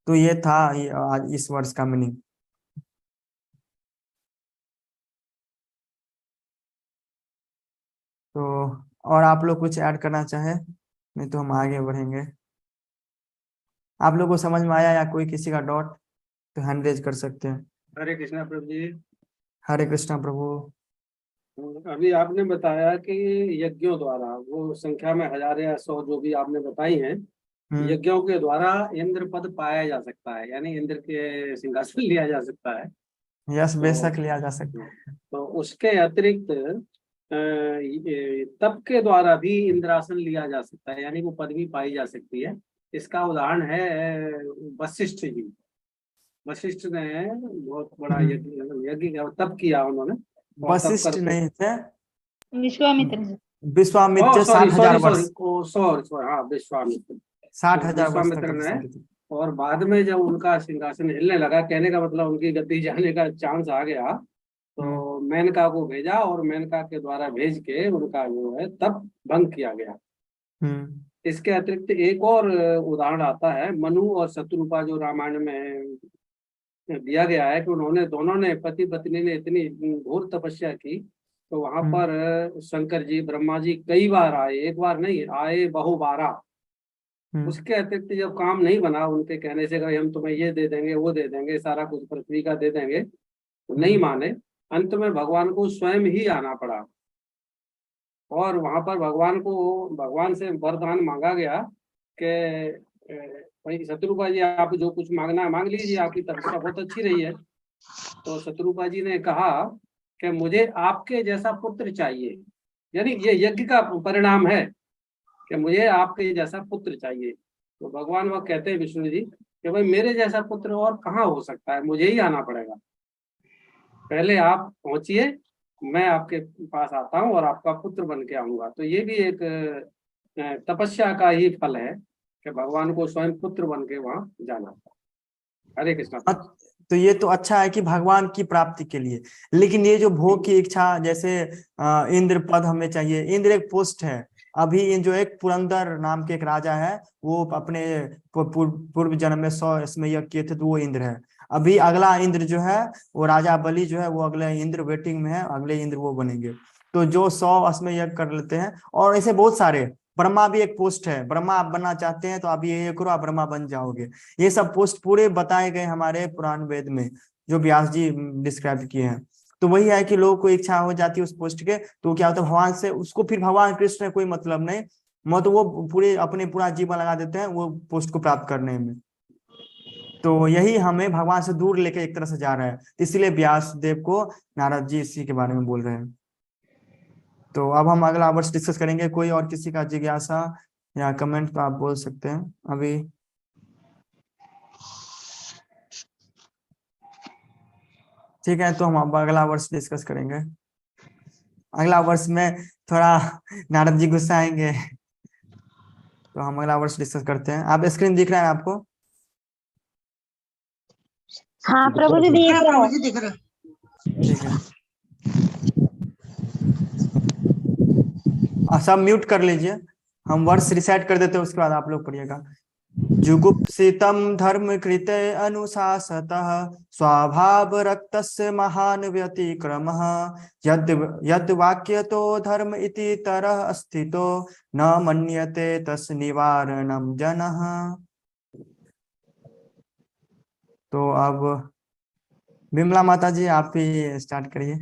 तो ये था आज इस वर्ष का मीनिंग। तो और आप लोग कुछ ऐड करना चाहे, नहीं तो हम आगे बढ़ेंगे। आप लोग को समझ में आया या कोई किसी का डाउट तो हैंड रेज कर सकते हैं। हरे कृष्णा प्रभु जी। हरे कृष्णा प्रभु। अभी आपने बताया कि यज्ञों द्वारा वो संख्या में 1000 या 100 जो भी आपने बताई हैं, यज्ञों के द्वारा इंद्र पद पाया जा सकता है, यानी इंद्र के सिंहासन लिया जा सकता है। यस, बेशक लिया जा सकता है। तो उसके अतिरिक्त तप के द्वारा भी इंद्रासन लिया जा सकता है, यानी वो पदवी पाई जा सकती है। इसका उदाहरण है वशिष्ठ जी। वशिष्ठ ने बहुत बड़ा यज्ञ तप किया उन्होंने। वशिष्ठ नहीं थे, विश्वामित्र जी। विश्वामित्र 60,000 वर्ष। सॉरी, हाँ विश्वामित्र 60,000 वर्ष विश्वामित्र ने, और बाद में जब उनका सिंहासन हिलने लगा, कहने का मतलब उनकी गद्दी जाने का चांस आ गया, तो मेनका को भेजा और मेनका के द्वारा भेज के उनका जो है तप भंग किया गया। इसके अतिरिक्त एक और उदाहरण आता है, मनु और शत्रुपा, जो रामायण में दिया गया है कि उन्होंने दोनों ने, पति पत्नी ने इतनी घोर तपस्या की, तो वहां पर शंकर जी, ब्रह्मा जी कई बार आए, एक बार नहीं आए, बहुबारा। उसके अतिरिक्त जब काम नहीं बना, उनके कहने से, हम तुम्हें ये दे देंगे, वो दे देंगे, सारा कुछ पृथ्वी का दे देंगे, तो नहीं माने। अंत में भगवान को स्वयं ही आना पड़ा, और वहां पर भगवान से वरदान मांगा गया कि भाई शत्रुपा जी, आप जो कुछ मांगना है मांग लीजिए, आपकी तपस्या बहुत अच्छी रही है। तो शत्रुपा जी ने कहा कि मुझे आपके जैसा पुत्र चाहिए, यानी ये यज्ञ का परिणाम है कि मुझे आपके जैसा पुत्र चाहिए। तो भगवान वह कहते हैं, विष्णु जी, कि भाई मेरे जैसा पुत्र और कहाँ हो सकता है, मुझे ही आना पड़ेगा, पहले आप पहुंचिए, मैं आपके पास आता हूँ और आपका पुत्र बन के आऊंगा। तो ये भी एक तपस्या का ही फल है कि भगवान को स्वयं पुत्र बन के वहां जाना। हरे कृष्णा। तो ये तो अच्छा है कि भगवान की प्राप्ति के लिए, लेकिन ये जो भोग की इच्छा, जैसे इंद्र पद हमें चाहिए, इंद्र एक पोस्ट है। अभी इन जो एक पुरंदर नाम के एक राजा है, वो अपने पूर्व जन्म में 100 इसमें यज्ञ किए थे, तो वो इंद्र है। अभी अगला इंद्र जो है वो राजा बलि जो है, वो अगले इंद्र वेटिंग में है, अगले इंद्र वो बनेंगे। तो जो 100 असमय यज्ञ कर लेते हैं, और ऐसे बहुत सारे, ब्रह्मा भी एक पोस्ट है, ब्रह्मा आप बनना चाहते हैं तो आप ये करो, आप ब्रह्मा बन जाओगे। ये सब पोस्ट पूरे बताए गए हमारे पुराण वेद में, जो व्यास जी डिस्क्राइब किए हैं। तो वही है कि लोगों को इच्छा हो जाती है उस पोस्ट के, तो क्या होता है भगवान से उसको फिर भगवान कृष्ण ने कोई मतलब नहीं, मतलब वो पूरा जीवन लगा देते हैं वो पोस्ट को प्राप्त करने में। तो यही हमें भगवान से दूर लेके एक तरह से जा रहा है, इसलिए व्यास देव को नारद जी इसी के बारे में बोल रहे हैं। तो अब हम अगला वर्ष डिस्कस करेंगे। कोई और किसी का जिज्ञासा या कमेंट तो आप बोल सकते हैं अभी। ठीक है, तो हम अब अगला वर्ष डिस्कस करेंगे। अगला वर्ष में थोड़ा नारद जी गुस्सा आएंगे, तो हम अगला वर्ष डिस्कस करते हैं। आप स्क्रीन दिख रहा है आपको? हाँ प्रभु जी दिख रहा है। ठीक है, सब म्यूट कर लीजिए, हम वर्ष रिसेट कर देते हैं, उसके बाद आप लोग पढ़िएगा। जुगुप्सितं धर्म कृते अनुशासतः स्वभाव रक्तस्य महान व्यतिक्रमः यद् वाक्यतो धर्म इति तरह अस्थितो न मन्यते तस् निवारणं जनः। तो अब विमला माता जी आप ही स्टार्ट करिए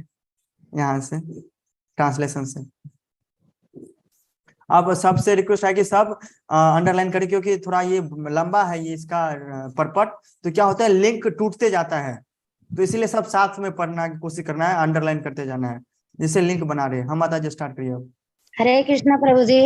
यहाँ से, ट्रांसलेशन से। अब सबसे रिक्वेस्ट है कि सब अंडरलाइन करें, क्योंकि थोड़ा ये लंबा है ये इसका परपट, तो क्या होता है लिंक टूटते जाता है, तो इसीलिए सब साथ में पढ़ना की कोशिश करना है, अंडरलाइन करते जाना है, जिससे लिंक बना रहे। हम माता जी स्टार्ट करिए अब। हरे कृष्णा प्रभु जी।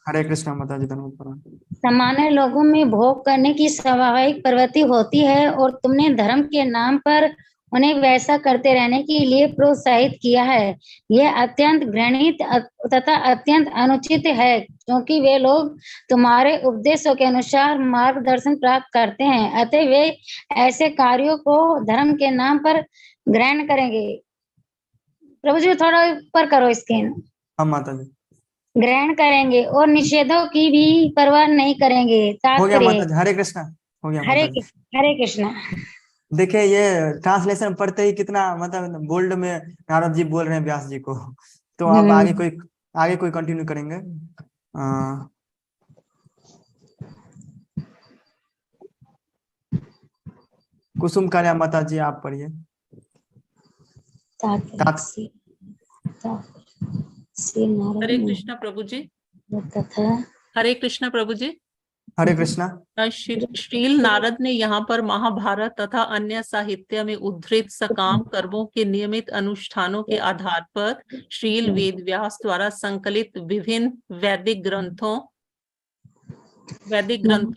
हरे कृष्णा माता जी, धन्यवाद। सामान्य लोगों में भोग करने की स्वाभाविक प्रवृत्ति होती है और तुमने धर्म के नाम पर उन्हें वैसा करते रहने के लिए प्रोत्साहित किया है। यह अत्यंत घृणित तथा अत्यंत अनुचित है, क्योंकि वे लोग तुम्हारे उपदेशों के अनुसार मार्गदर्शन प्राप्त करते हैं, अतः वे ऐसे कार्यों को धर्म के नाम पर ग्रहण करेंगे। प्रभु जी थोड़ा ऊपर करो स्क्रीन। हम माता जी ग्रहण करेंगे और निषेधों की भी परवाह नहीं करेंगे। हो गया माता जी, हरे कृष्णा हो गया माता जी। हरे कृष्णा। देखिए ये ट्रांसलेशन पढ़ते ही कितना मतलब बोल्ड में नारद जी बोल रहे हैं व्यास जी को। तो अब आगे कोई कंटिन्यू करेंगे। कुसुम कन्या माता जी आप पढ़िए। हरे कृष्णा प्रभु जी। हरे कृष्णा प्रभु जी। हरे कृष्णा। श्रील नारद ने यहाँ पर महाभारत तथा अन्य साहित्य में उद्धृत सकाम कर्मों के नियमित अनुष्ठानों के आधार पर श्रील वेद व्यास द्वारा संकलित विभिन्न वैदिक ग्रंथों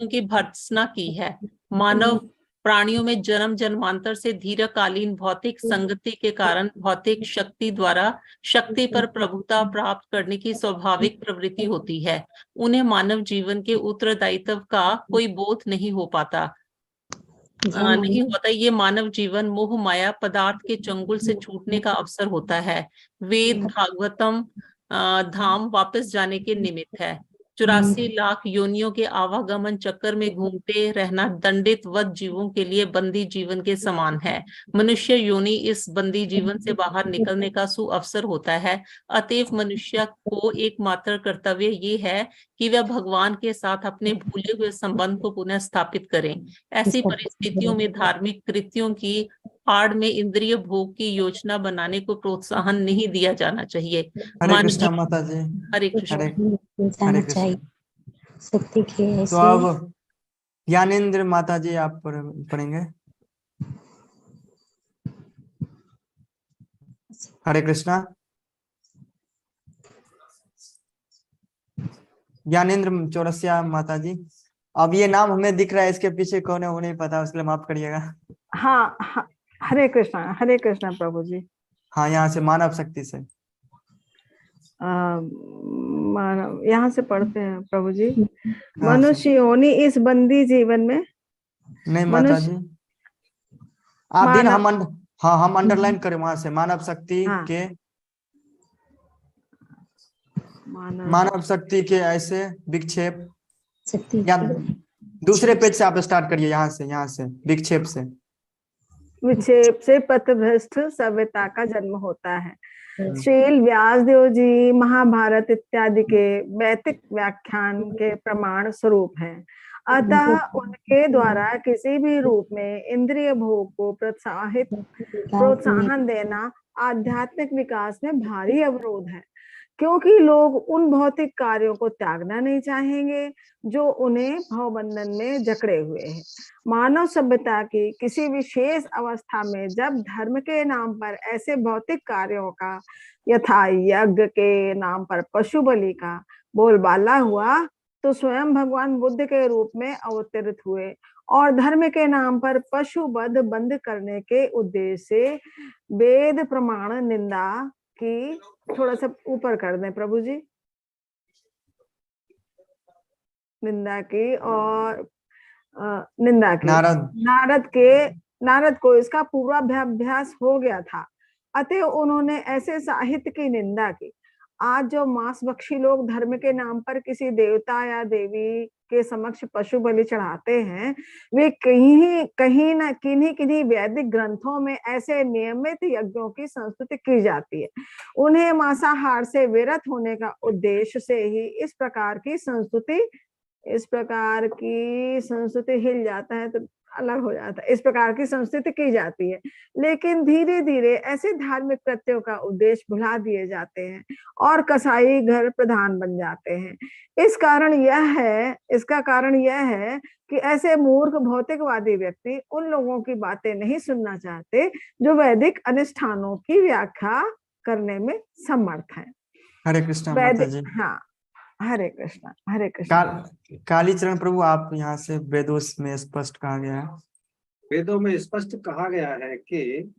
की भर्त्सना की है। मानव प्राणियों में जन्म जन्मांतर से दीर्घकालीन भौतिक संगति के कारण भौतिक शक्ति द्वारा शक्ति पर प्रभुता प्राप्त करने की स्वाभाविक प्रवृत्ति होती है। उन्हें मानव जीवन के उत्तरदायित्व का कोई बोध नहीं होता। ये मानव जीवन मोह माया पदार्थ के चंगुल से छूटने का अवसर होता है। वेद भागवतम धाम वापस जाने के निमित्त है। 84 लाख योनियों के आवागमन चक्कर में घूमते रहना दंडित वध जीवों के लिए बंदी जीवन के समान है। मनुष्य योनि इस बंदी जीवन से बाहर निकलने का सुअवसर होता है। अतएव मनुष्य को एकमात्र कर्तव्य ये है कि वह भगवान के साथ अपने भूले हुए संबंध को पुनः स्थापित करें। ऐसी परिस्थितियों में धार्मिक कृत्यों की आड़ में इंद्रिय भोग की योजना बनाने को प्रोत्साहन नहीं दिया जाना चाहिए। हरे कृष्णा माता जी। हरे कृष्ण। हरे कृष्ण। शक्ति के तो ऐसे अब ज्ञानेंद्र माता जी आप पढ़ेंगे। हरे कृष्णा। ज्ञानेंद्र चौरसिया माता जी, अब ये नाम हमें दिख रहा है, इसके पीछे कौन है वो नहीं पता, उसके लिए माफ करिएगा। हाँ, हरे कृष्णा प्रभु जी। हाँ, यहाँ से मानव शक्ति से यहाँ से पढ़ते हैं प्रभु जी। मनुष्य योनि इस बंदी जीवन में नहीं माता जी, आप दिन हम अंडरलाइन करें वहां से मानव शक्ति के मानव शक्ति के ऐसे विक्षेप, या दूसरे पेज से आप स्टार्ट करिए, यहाँ से विक्षेप से पथभ्रष्ट सभ्यता का जन्म होता है। श्रील व्यासदेव जी महाभारत इत्यादि के वैदिक व्याख्यान के प्रमाण स्वरूप हैं। अतः उनके द्वारा किसी भी रूप में इंद्रिय भोग को प्रोत्साहन देना आध्यात्मिक विकास में भारी अवरोध है, क्योंकि लोग उन भौतिक कार्यों को त्यागना नहीं चाहेंगे जो उन्हें भवबंधन में जकड़े हुए हैं। मानव सभ्यता की किसी विशेष अवस्था में जब धर्म के नाम पर ऐसे भौतिक कार्यों का, यथा यज्ञ के नाम पर पशु बलि का बोलबाला हुआ, तो स्वयं भगवान बुद्ध के रूप में अवतरित हुए और धर्म के नाम पर पशु वध बंद करने के उद्देश्य से वेद प्रमाण निंदा की, थोड़ा सा ऊपर कर दें प्रभु जी, निंदा की और निंदा की नारद को इसका पूर्वाभ्यास हो गया था, अतः उन्होंने ऐसे साहित्य की निंदा की। आज जो मांसभक्षी लोग धर्म के नाम पर किसी देवता या देवी के समक्ष पशु बलि चढ़ाते हैं, वे किन्हीं वैदिक ग्रंथों में ऐसे नियमित यज्ञों की संस्तुति की जाती है। उन्हें मांसाहार से विरत होने का उद्देश्य से ही इस प्रकार की संस्तुति हिल जाता है तो अलग हो जाता है, इस प्रकार की संस्तुति की जाती है। लेकिन धीरे धीरे ऐसे धार्मिक कृत्यों का उद्देश्य भुला दिए जाते हैं और कसाई घर प्रधान बन जाते हैं। इसका कारण यह है कि ऐसे मूर्ख भौतिकवादी व्यक्ति उन लोगों की बातें नहीं सुनना चाहते जो वैदिक अनुष्ठानों की व्याख्या करने में समर्थ हैं। हरे कृष्ण माता जी। हाँ, हरे कृष्ण। कालीचरण प्रभु, आप यहाँ से वेदों में स्पष्ट कहा गया है, वेदों में स्पष्ट कहा गया है कि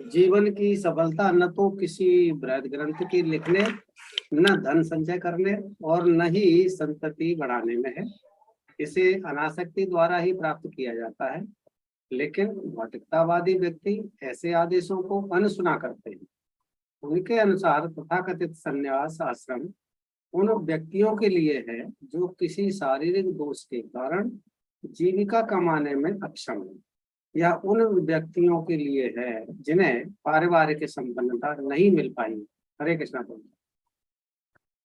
जीवन की सफलता न तो किसी बृहद ग्रंथ की लिखने, न धन संचय करने और न ही संतति बढ़ाने में है। इसे अनासक्ति द्वारा ही प्राप्त किया जाता है। लेकिन भौतिकतावादी व्यक्ति ऐसे आदेशों को अनसुना करते हैं। उनके अनुसार तथाकथित संन्यास आश्रम उन व्यक्तियों के लिए है जो किसी शारीरिक दोष के कारण जीविका कमाने में अक्षम है, या उन व्यक्तियों के लिए है जिन्हें पारिवारिक संपन्नता नहीं मिल पाई। हरे कृष्णा प्रभु।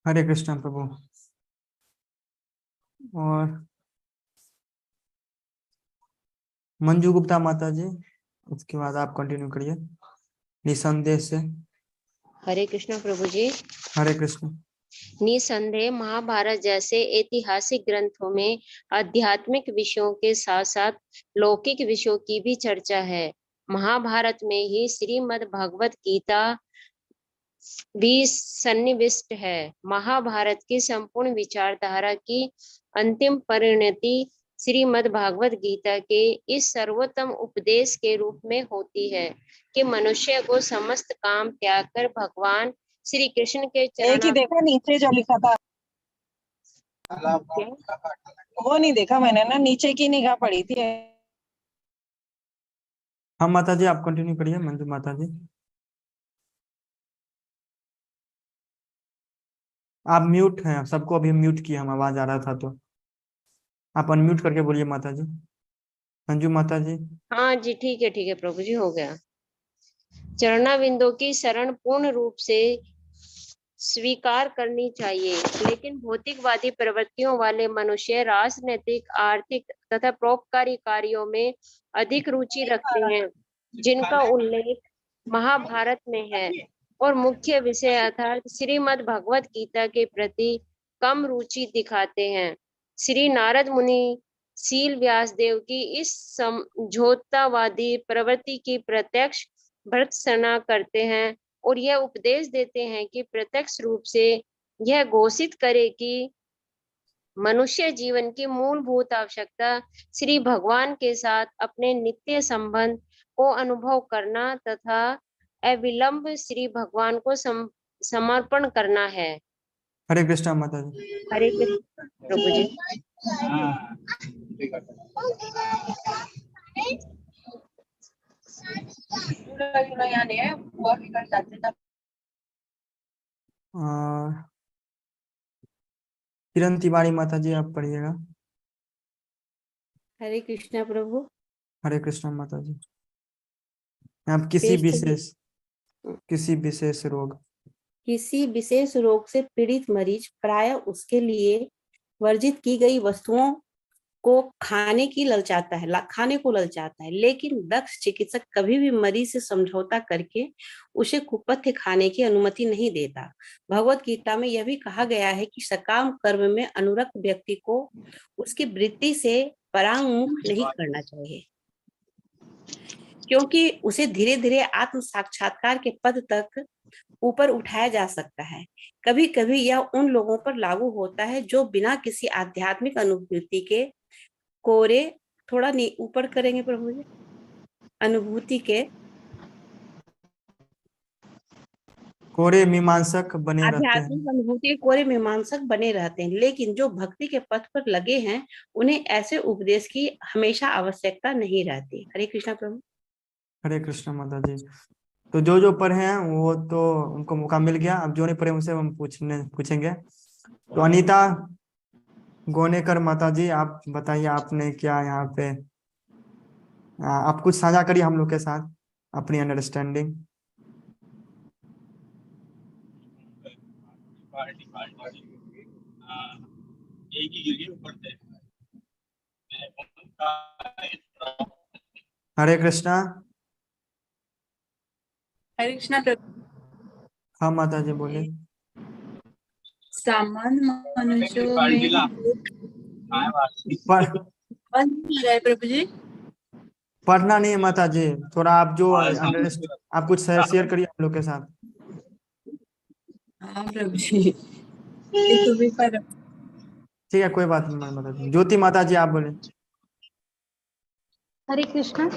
हरे कृष्णा प्रभु। और मंजू गुप्ता माता जी, उसके बाद आप कंटिन्यू करिए निसंदेह से। हरे कृष्ण प्रभु जी। हरे कृष्ण। निसंदेह महाभारत जैसे ऐतिहासिक ग्रंथों में आध्यात्मिक विषयों के साथ साथ लौकिक विषयों की भी चर्चा है। महाभारत में ही श्रीमद् भगवत गीता भी सन्निविष्ट है। महाभारत की संपूर्ण विचारधारा की अंतिम परिणति श्रीमद् भागवत गीता के इस सर्वोत्तम उपदेश के रूप में होती है कि मनुष्य को समस्त काम त्याग कर भगवान श्री कृष्ण के चरण। देखा नीचे जो लिखा था वो नहीं देखा मैंने ना, नीचे की निगाह पड़ी थी। हाँ माता जी, आप कंटिन्यू करिए मंजू माता जी। आप म्यूट हैं, सबको अभी म्यूट किया हम, आवाज आ रहा था तो आप अनम्यूट करके बोलिए माता जी। अंजू माता जी। हाँ जी, ठीक है प्रभु जी, हो गया। चरणाविंदों की शरण पूर्ण रूप से स्वीकार करनी चाहिए, लेकिन भौतिकवादी प्रवृत्तियों वाले मनुष्य राजनीतिक, आर्थिक तथा परोपकारी कार्यों में अधिक रुचि रखते हैं, जिनका उल्लेख महाभारत में है, और मुख्य विषय अर्थात श्रीमद् भगवत गीता के प्रति कम रुचि दिखाते हैं। श्री नारद मुनि शील व्यासदेव की इस समझौतावादी प्रवृत्ति की प्रत्यक्ष भर्त्सना करते हैं और यह उपदेश देते हैं कि प्रत्यक्ष रूप से यह घोषित करे कि मनुष्य जीवन की मूलभूत आवश्यकता श्री भगवान के साथ अपने नित्य संबंध को अनुभव करना तथा अविलंब श्री भगवान को समर्पण करना है। हरे कृष्णा माता जी। हरे कृष्ण प्रभु जी। किरण तिवारी माता जी आप पढ़िएगा। हरे कृष्णा प्रभु। हरे कृष्णा माता जी। आप किसी विशेष रोग से पीड़ित मरीज प्राय उसके लिए वर्जित की गई वस्तुओं को खाने को ललचाता है, लेकिन दक्ष चिकित्सक कभी भी मरीज से समझौता करके उसे कुपथ्य खाने की अनुमति नहीं देता। भगवत गीता में यह भी कहा गया है कि सकाम कर्म में अनुरक्त व्यक्ति को उसकी वृत्ति से परांगमुख नहीं करना चाहिए, क्योंकि उसे धीरे धीरे आत्म साक्षात्कार के पद तक ऊपर उठाया जा सकता है। कभी कभी यह उन लोगों पर लागू होता है जो बिना किसी आध्यात्मिक अनुभूति के कोरे थोड़ा ऊपर करेंगे प्रभु जी, अनुभूति के कोरे मीमांसक बने रहते हैं। आध्यात्मिक अनुभूति के कोरे मीमांसक बने रहते हैं, लेकिन जो भक्ति के पथ पर लगे हैं उन्हें ऐसे उपदेश की हमेशा आवश्यकता नहीं रहती। हरे कृष्णा प्रभु। हरे कृष्णा माता जी। तो जो पढ़े हैं वो तो उनको मौका मिल गया, अब जो नहीं पढ़े उनसे हम पूछेंगे। तो अनीता गोनेकर माता जी आप बताइए, आपने क्या यहाँ पे आप कुछ साझा करिए हम लोग के साथ अपनी अंडरस्टैंडिंग। हरे कृष्णा। हरे कृष्णा प्रभु। हाँ माता जी बोले। सामान्य मनुष्यों में प्रभु जी पढ़ना नहीं है माता जी, थोड़ा आप जो आप कुछ शेयर करिए हम लोग के साथ। हाँ प्रभु जी, तो भी ठीक है कोई बात नहीं माता जी। ज्योति माता जी आप बोले। हरे कृष्णा।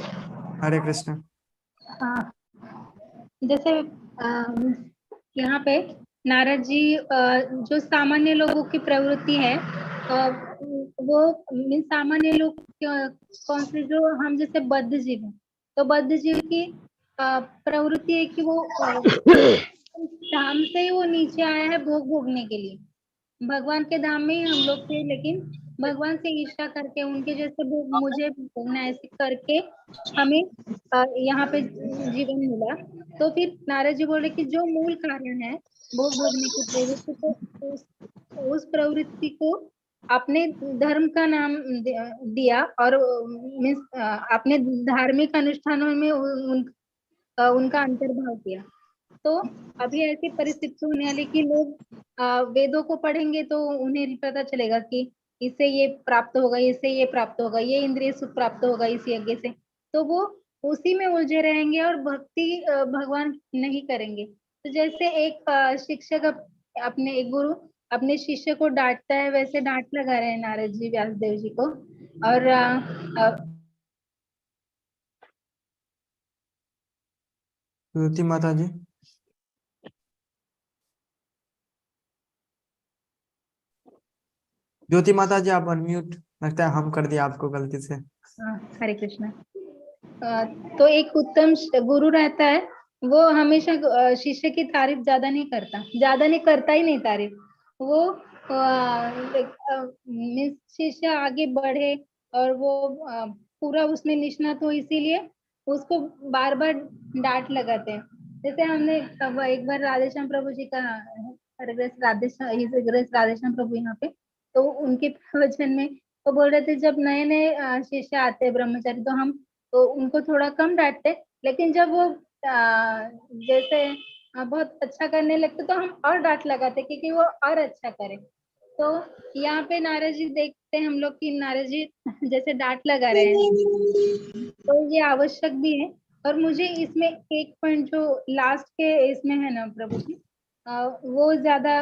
हरे कृष्णा। हाँ, जैसे यहाँ पे नारद जी जो सामान्य लोगों की प्रवृत्ति है, वो सामान्य लोग कौन से, जो हम जैसे बद्ध जीव हैं, तो बद्ध जीव की प्रवृत्ति है कि वो धाम से ही वो नीचे आया है भोग भोगने के लिए। भगवान के धाम में ही हम लोग थे, लेकिन भगवान से इच्छा करके उनके जैसे भोग मुझे भोगना, ऐसे करके हमें यहाँ पे जीवन मिला। तो फिर नारद जी बोले कि जो मूल कारण है भोग भोगने की प्रवृत्ति, तो उस प्रवृत्ति को अपने धर्म का नाम दिया और अपने धार्मिक अनुष्ठानों में उनका अंतर्भाव किया। तो अभी ऐसी परिस्थिति होने वाली कि लोग वेदों को पढ़ेंगे तो उन्हें पता चलेगा कि इससे ये प्राप्त होगा, इससे ये प्राप्त होगा, ये इंद्रिय सुख प्राप्त होगा इस यज्ञ से, तो वो उसी में उलझे रहेंगे और भक्ति भगवान नहीं करेंगे। तो जैसे एक शिक्षक अपने एक गुरु अपने शिष्य को डांटता है, वैसे डांट लगा रहे हैं नारद जी व्यासदेव जी को। और ज्योति माता जी। ज्योति माता जी आप अनम्यूट, लगता है हम कर दिया आपको गलती से। हरे कृष्णा। तो एक उत्तम गुरु रहता है, वो हमेशा शिष्य की तारीफ ज्यादा नहीं करता ही नहीं तारीफ, वो शिष्य आगे बढ़े और वो पूरा उसमें निष्णात हो, इसीलिए उसको बार बार डांट लगाते हैं। जैसे हमने एक बार राधेश्याम प्रभु जी का राधेश्याम प्रभु यहाँ पे, तो उनके प्रवचन में वो बोल रहे थे जब नए नए शिष्य आते हैं ब्रह्मचारी तो हम तो उनको थोड़ा कम डांटते, लेकिन जब वो जैसे बहुत अच्छा करने लगते तो हम और डांट लगाते क्योंकि वो और अच्छा करे। तो यहाँ पे नारद जी देखते हैं हम लोग कि नारद जी जैसे डांट लगा रहे हैं, तो ये आवश्यक भी है। और मुझे इसमें एक पॉइंट जो लास्ट के इसमें है ना प्रभु जी, वो ज्यादा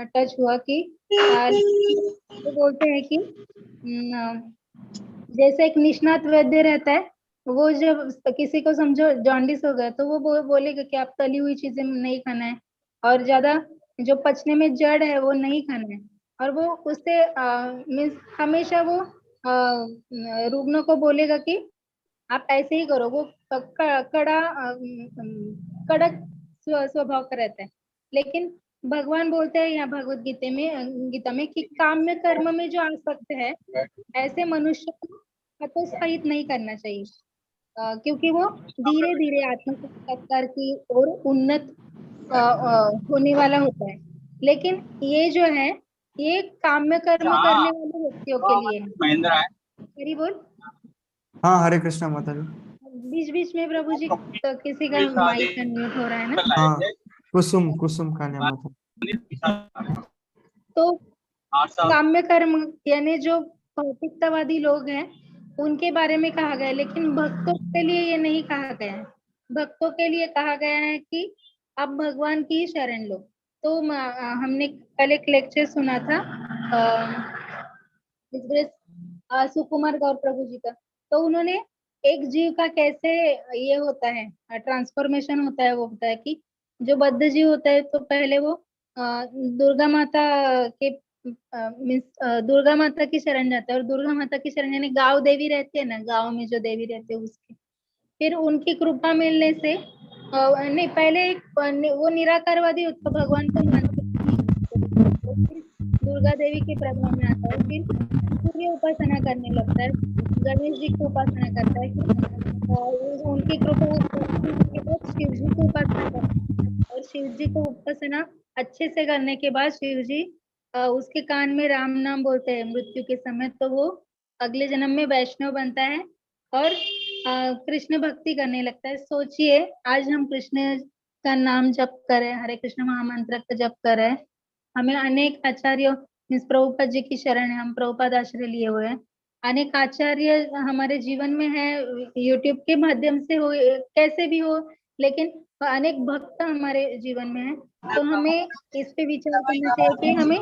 टच हुआ कि वो बोलते हैं कि जैसे एक निष्णात वैद्य रहता है, वो जब किसी को समझो जॉन्डिस हो गया तो वो बोलेगा कि आप तली हुई चीजें नहीं खाना है और ज्यादा जो पचने में जड़ है वो नहीं खाना है, और वो उससे मीन्स हमेशा वो रुग्णों को बोलेगा कि आप ऐसे ही करो। वो कड़क स्वभाव का रहता है। लेकिन भगवान बोलते हैं यहाँ भगवत गीता में कि काम्य कर्म में जो आसक्त है ऐसे मनुष्य को हतोत्साहित नहीं करना चाहिए, क्योंकि वो धीरे धीरे आत्म साक्षात्कार की ओर उन्नत होने वाला होता है। लेकिन ये जो है ये काम्य कर्म करने वाले व्यक्तियों के लिए है। हरि बोल। हाँ, हरे कृष्णा माता जी। बीच बीच में प्रभु जी तो किसी का माइक अनम्यूट हो रहा है ना। हाँ, कुसुम का नाम माता। तो काम्य कर्म यानी जो भौतिकतावादी लोग हैं उनके बारे में कहा गया है, लेकिन भक्तों के लिए ये नहीं कहा गया है। भक्तों के लिए कहा गया है कि आप भगवान की शरण लो। तो हमने कल एक लेक्चर सुना था सुकुमार गौर प्रभु जी का, तो उन्होंने एक जीव का कैसे ये होता है ट्रांसफॉर्मेशन होता है, वो बताया कि जो बद्ध जीव होता है तो पहले वो दुर्गा माता के दुर्गा माता की शरण जाता है, और दुर्गा माता की शरण यानी गांव देवी रहती है ना, गांव में जो देवी रहती है उसकी, फिर उनकी कृपा मिलने से नहीं पहले एक वो निराकारवादी होता भगवान को मानते, दुर्गा देवी के प्रभाव में आता है, फिर सूर्य उपासना करने लगता है, गणेश जी की उपासना करता है, फिर उनकी कृपा के बाद शिव जी की उपासना करता है, और शिव जी को उपासना अच्छे से करने के बाद शिव जी उसके कान में राम नाम बोलते हैं मृत्यु के समय, तो वो अगले जन्म में वैष्णव बनता है और कृष्ण भक्ति करने लगता है। सोचिए आज हम कृष्ण का नाम जप करें, हरे कृष्ण महामंत्र का जप करें, हमें अनेक आचार्यों प्रभुपाद जी की शरण है, हम प्रभुपाद आश्रय लिए हुए हैं, अनेक आचार्य हमारे जीवन में है, यूट्यूब के माध्यम से हो कैसे भी हो, लेकिन अनेक भक्त हमारे जीवन में है। तो हमें इस पे विचार करना चाहिए कि हमें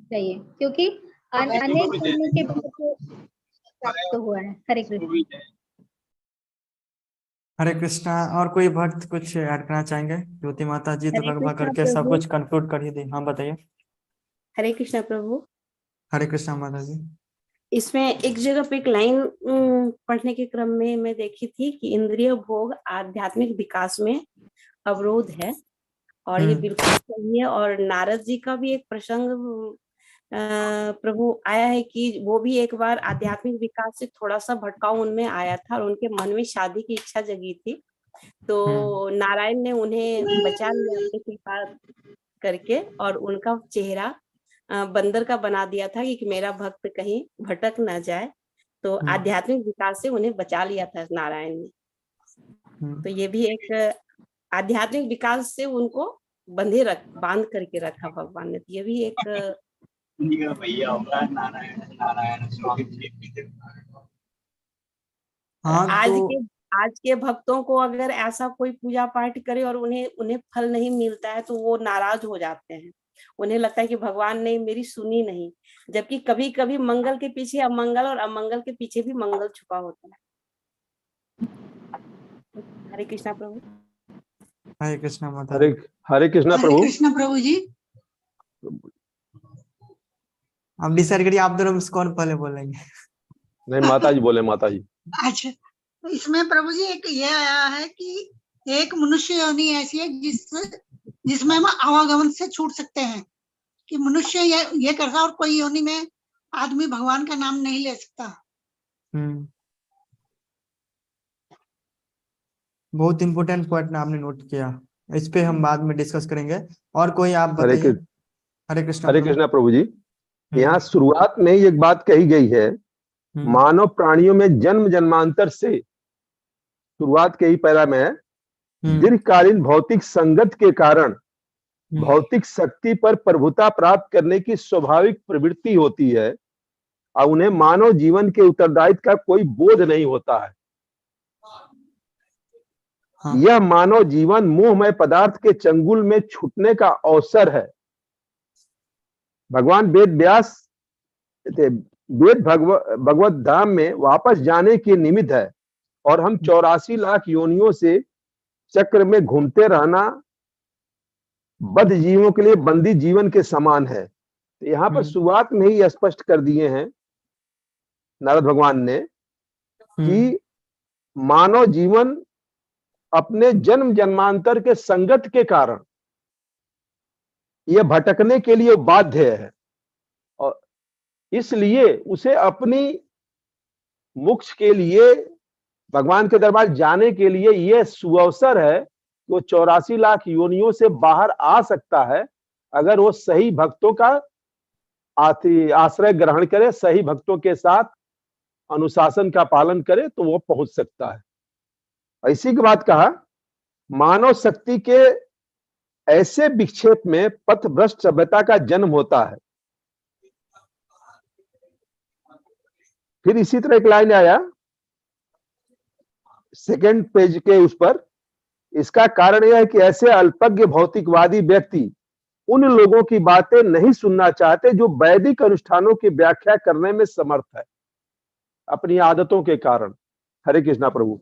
चाहिए, क्योंकि अनेक पुण्य के प्राप्त हुआ है। हरे कृष्ण। हरे कृष्णा। और कोई भक्त कुछ ऐड करना चाहेंगे? ज्योति माता जी तो लगभग करके सब कुछ कंक्लूड कर ही दी। हाँ बताइए। हरे कृष्णा प्रभु। हरे कृष्णा माता जी। इसमें एक जगह पे एक लाइन पढ़ने के क्रम में मैं देखी थी कि इंद्रिय भोग आध्यात्मिक विकास में अवरोध है, और ये बिल्कुल सही है। और नारद जी का भी एक प्रसंग प्रभु आया है कि वो भी एक बार आध्यात्मिक विकास से थोड़ा सा भटकाव उनमें आया था और उनके मन में शादी की इच्छा जगी थी, तो नारायण ने उन्हें बचा लिया अपनी कृपा करके, और उनका चेहरा बंदर का बना दिया था कि मेरा भक्त कहीं भटक ना जाए, तो आध्यात्मिक विकास से उन्हें बचा लिया था नारायण ने। तो ये भी एक आध्यात्मिक विकास से उनको बांध करके रखा भगवान ने। ये भी एक आज के भक्तों को अगर ऐसा कोई पूजा पाठ करे और उन्हें फल नहीं मिलता है तो वो नाराज हो जाते हैं, उन्हें लगता है कि भगवान ने मेरी सुनी नहीं, जबकि कभी कभी मंगल के पीछे अमंगल और अमंगल के पीछे भी मंगल छुपा होता है। हरे कृष्णा प्रभु। हरे कृष्णा माता। हरे कृष्णा प्रभु। हरे कृष्णा प्रभु जी। आप डिसाइड करिए आप दोनों में कौन पहले बोलेंगे। नहीं माता जी बोले। माता जी। अच्छा, इसमें प्रभु जी एक ये आया है कि एक मनुष्य योनि ऐसी है जिसमें हम आवागमन से छूट सकते हैं कि मनुष्य ये करता और कोई योनि में आदमी भगवान का नाम नहीं ले सकता। बहुत इंपॉर्टेंट पॉइंट ना आपने नोट किया, इस पे हम बाद में डिस्कस करेंगे। और कोई आप हरे बताइए। कृष्ण, हरे कृष्णा हरे प्रभु। कृष्णा प्रभु जी। यहाँ शुरुआत में ही एक बात कही गई है, मानव प्राणियों में जन्म जन्मांतर से, शुरुआत के ही पैरा में है, दीर्घकालीन भौतिक संगत के कारण भौतिक शक्ति पर प्रभुता प्राप्त करने की स्वाभाविक प्रवृत्ति होती है और उन्हें मानव जीवन के उत्तरदायित्व का कोई बोध नहीं होता है। यह मानव जीवन मोहमय पदार्थ के चंगुल में छूटने का अवसर है। भगवान वेद भगवत धाम में वापस जाने के निमित्त है और हम 84 लाख योनियों से चक्र में घूमते रहना बद्ध जीवों के लिए बंदी जीवन के समान है। तो यहाँ पर शुरुआत में ही स्पष्ट कर दिए हैं नारद भगवान ने कि मानव जीवन अपने जन्म जन्मांतर के संगत के कारण यह भटकने के लिए बाध्य है और इसलिए उसे अपनी मोक्ष के लिए भगवान के दरबार जाने के लिए यह सुअवसर है कि वो 84 लाख योनियों से बाहर आ सकता है। अगर वो सही भक्तों का आश्रय ग्रहण करे, सही भक्तों के साथ अनुशासन का पालन करे तो वो पहुंच सकता है। इसी के बाद कहा, मानव शक्ति के ऐसे विक्षेप में पथभ्रष्ट सभ्यता का जन्म होता है। फिर इसी तरह एक लाइन आया सेकंड पेज के उस पर, इसका कारण यह है कि ऐसे अल्पज्ञ भौतिकवादी व्यक्ति उन लोगों की बातें नहीं सुनना चाहते जो वैदिक अनुष्ठानों की व्याख्या करने में समर्थ है अपनी आदतों के कारण। हरे कृष्णा प्रभु।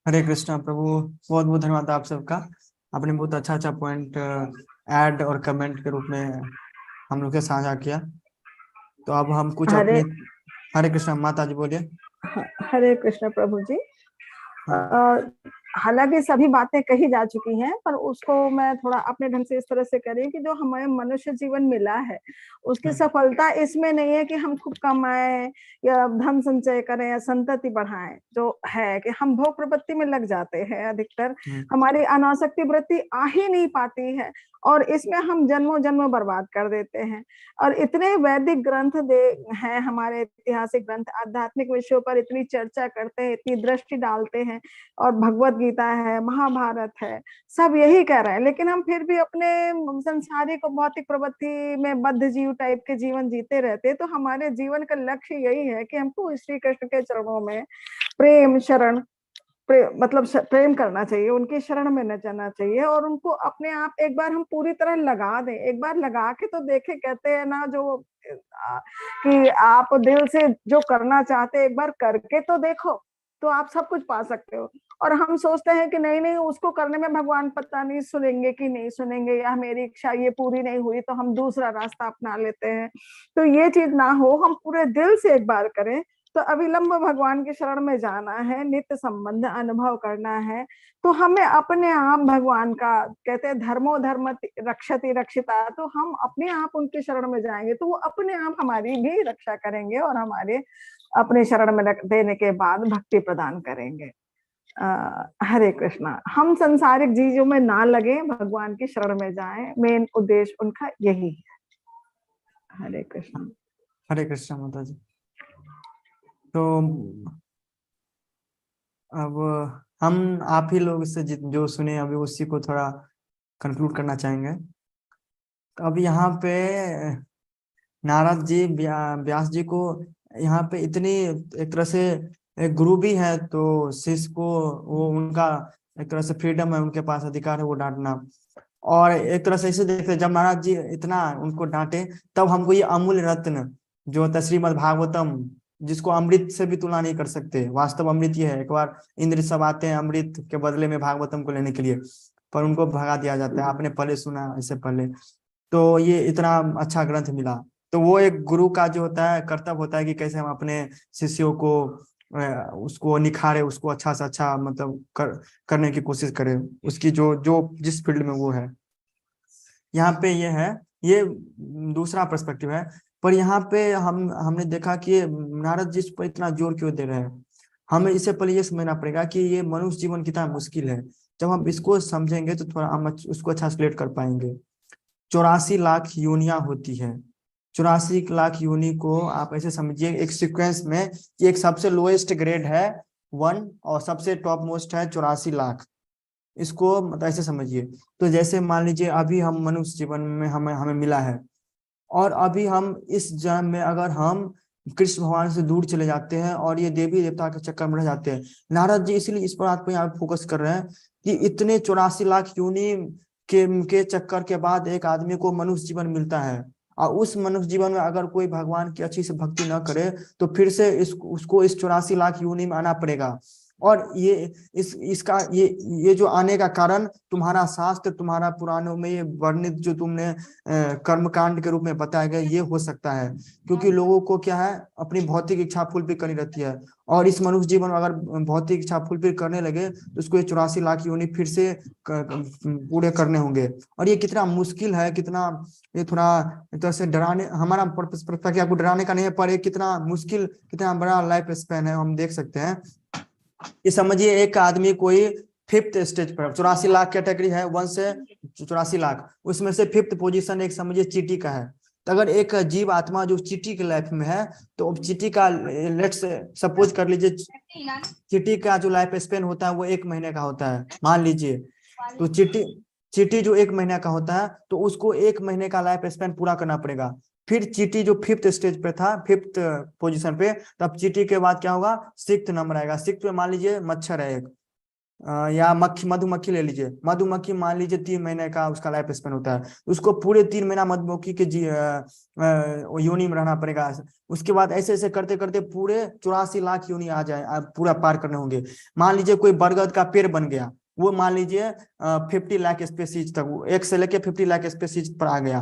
हरे कृष्णा प्रभु। बहुत बहुत धन्यवाद आप सबका। आपने बहुत अच्छा पॉइंट ऐड और कमेंट के रूप में हम लोग के साझा किया। तो अब हम कुछ अपने। हरे कृष्णा माता जी बोलिए। हरे कृष्ण प्रभु जी। हालांकि सभी बातें कही जा चुकी हैं, पर उसको मैं थोड़ा अपने ढंग से इस तरह से करें कि जो हमें मनुष्य जीवन मिला है उसकी सफलता इसमें नहीं है कि हम खूब कमाएं या धन संचय करें या संतति बढ़ाएं। जो है कि हम भोग प्रवृत्ति में लग जाते हैं, अधिकतर हमारी अनासक्ति वृत्ति आ ही नहीं पाती है और इसमें हम जन्मों जन्म बर्बाद कर देते हैं। और इतने वैदिक ग्रंथ हैं, हमारे ऐतिहासिक ग्रंथ आध्यात्मिक विषयों पर इतनी चर्चा करते हैं, इतनी दृष्टि डालते हैं, और भगवत गीता है, महाभारत है, सब यही कह रहे हैं, लेकिन हम फिर भी अपने संसारिक और भौतिक प्रवृत्ति में बद्ध जीव टाइप के जीवन जीते रहते। तो हमारे जीवन का लक्ष्य यही है कि हमको श्री कृष्ण के चरणों में प्रेम शरण मतलब प्रेम करना चाहिए, उनकी शरण में न जाना चाहिए और उनको अपने आप एक बार हम पूरी तरह लगा दें। एक बार लगा के तो देखे, कहते हैं ना जो कि आप दिल से जो करना चाहते हैं एक बार करके तो देखो तो आप सब कुछ पा सकते हो। और हम सोचते हैं कि नहीं नहीं उसको करने में भगवान पता नहीं सुनेंगे कि नहीं सुनेंगे, या मेरी इच्छा ये पूरी नहीं हुई तो हम दूसरा रास्ता अपना लेते हैं। तो ये चीज ना हो, हम पूरे दिल से एक बार करें तो अविलंब भगवान की शरण में जाना है, नित्य संबंध अनुभव करना है। तो हमें अपने आप भगवान का, कहते हैं धर्मो धर्म रक्षति रक्षिता, तो हम अपने आप उनकी शरण में जाएंगे तो वो अपने आप हमारी भी रक्षा करेंगे और हमारे अपने शरण में रख देने के बाद भक्ति प्रदान करेंगे। हरे कृष्णा। हम संसारिक चीजों में ना लगे, भगवान की शरण में जाएं, मेन उद्देश्य उनका यही है। हरे कृष्णा। हरे कृष्णा माता जी। तो अब हम आप ही लोग से जो सुने अभी उसी को थोड़ा कंक्लूड करना चाहेंगे। तो अब यहाँ पे नारद जी व्यास जी को यहाँ पे इतनी एक तरह से एक गुरु भी है तो शिष्य को वो उनका एक तरह से फ्रीडम है, उनके पास अधिकार है वो डांटना। और एक तरह से इसे देखते जब महाराज जी इतना उनको डांटे तब हमको ये अमूल्य रत्न जो होता है श्रीमद् भागवतम, जिसको अमृत से भी तुलना नहीं कर सकते, वास्तव अमृत ये है। एक बार इंद्र सब आते हैं अमृत के बदले में भागवतम को लेने के लिए, पर उनको भगा दिया जाता है। आपने पहले सुना इससे पहले, तो ये इतना अच्छा ग्रंथ मिला। तो वो एक गुरु का जो होता है कर्तव्य होता है कि कैसे हम अपने शिष्यों को उसको निखारे, उसको अच्छा से अच्छा मतलब करने की कोशिश करे, उसकी जो जो जिस फील्ड में वो है। यहाँ पे ये है, ये दूसरा पर्सपेक्टिव है। पर यहाँ पे हमने देखा कि नारद जी इस पर इतना जोर क्यों दे रहे हैं। हमें इससे पहले ये समझना पड़ेगा कि ये मनुष्य जीवन कितना मुश्किल है। जब हम इसको समझेंगे तो थोड़ा हम उसको अच्छा एक्सप्लेन कर पाएंगे। 84 लाख योनियां होती है। 84 लाख योनि को आप ऐसे समझिए एक सीक्वेंस में, एक सबसे लोएस्ट ग्रेड है 1 और सबसे टॉप मोस्ट है 84 लाख। इसको मतलब ऐसे समझिए। तो जैसे मान लीजिए अभी हम मनुष्य जीवन में हमें मिला है, और अभी हम इस जन्म में अगर हम कृष्ण भगवान से दूर चले जाते हैं और ये देवी देवता के चक्कर में रह जाते हैं। नारद जी इसलिए इस बात पर यहाँ फोकस कर रहे हैं कि इतने 84 लाख योनि के चक्कर के बाद एक आदमी को मनुष्य जीवन मिलता है, और उस मनुष्य जीवन में अगर कोई भगवान की अच्छी से भक्ति न करे तो फिर से उसको इस 84 लाख योनि में आना पड़ेगा। और इसका ये जो आने का कारण तुम्हारा शास्त्र, तुम्हारा पुराणों में ये वर्णित जो तुमने कर्मकांड के रूप में बताया गया, ये हो सकता है। क्योंकि लोगों को क्या है, अपनी भौतिक इच्छा फुलफिल करनी रहती है, और इस मनुष्य जीवन में अगर भौतिक इच्छा फुलफिल करने लगे तो उसको ये 84 लाख योनि फिर से पूरे करने होंगे। और ये कितना मुश्किल है, कितना ये थोड़ा एक तरह से डराने, हमारा पर्सपेक्टिव आपको डराने का नहीं है, पर ये कितना मुश्किल, कितना बड़ा लाइफ स्पैन है हम देख सकते हैं। ये समझिए एक आदमी कोई 5th स्टेज पर, 84 लाख कैटेगरी है 1 से 84 लाख, उसमें से 5th पोजीशन एक समझिए चींटी का है। तो अगर एक जीव आत्मा जो चींटी के लाइफ में है, तो चींटी का लेट्स सपोज कर लीजिए, चींटी का जो लाइफ स्पेन होता है वो 1 महीने का होता है मान लीजिए। तो चींटी जो 1 महीने का होता है, तो उसको 1 महीने का लाइफ स्पेन पूरा करना पड़ेगा। फिर चींटी जो 5th स्टेज पे था, 5th पोजीशन पे, तब चींटी के बाद क्या होगा, 6th नंबर आएगा। 6th पे मान लीजिए मच्छर है एक, या मधुमक्खी ले लीजिए। मधुमक्खी मान लीजिए 3 महीने का उसका लाइफ स्पेन होता है, उसको पूरे 3 महीना मधुमक्खी के योनि में रहना पड़ेगा। उसके बाद ऐसे ऐसे करते करते पूरे 84 लाख योनि आ जाए, पूरा पार करने होंगे। मान लीजिए कोई बरगद का पेड़ बन गया, वो मान लीजिए 50 लाख स्पीसीज तक, 1 से लेके 50 लाख स्पीसीज पर आ गया,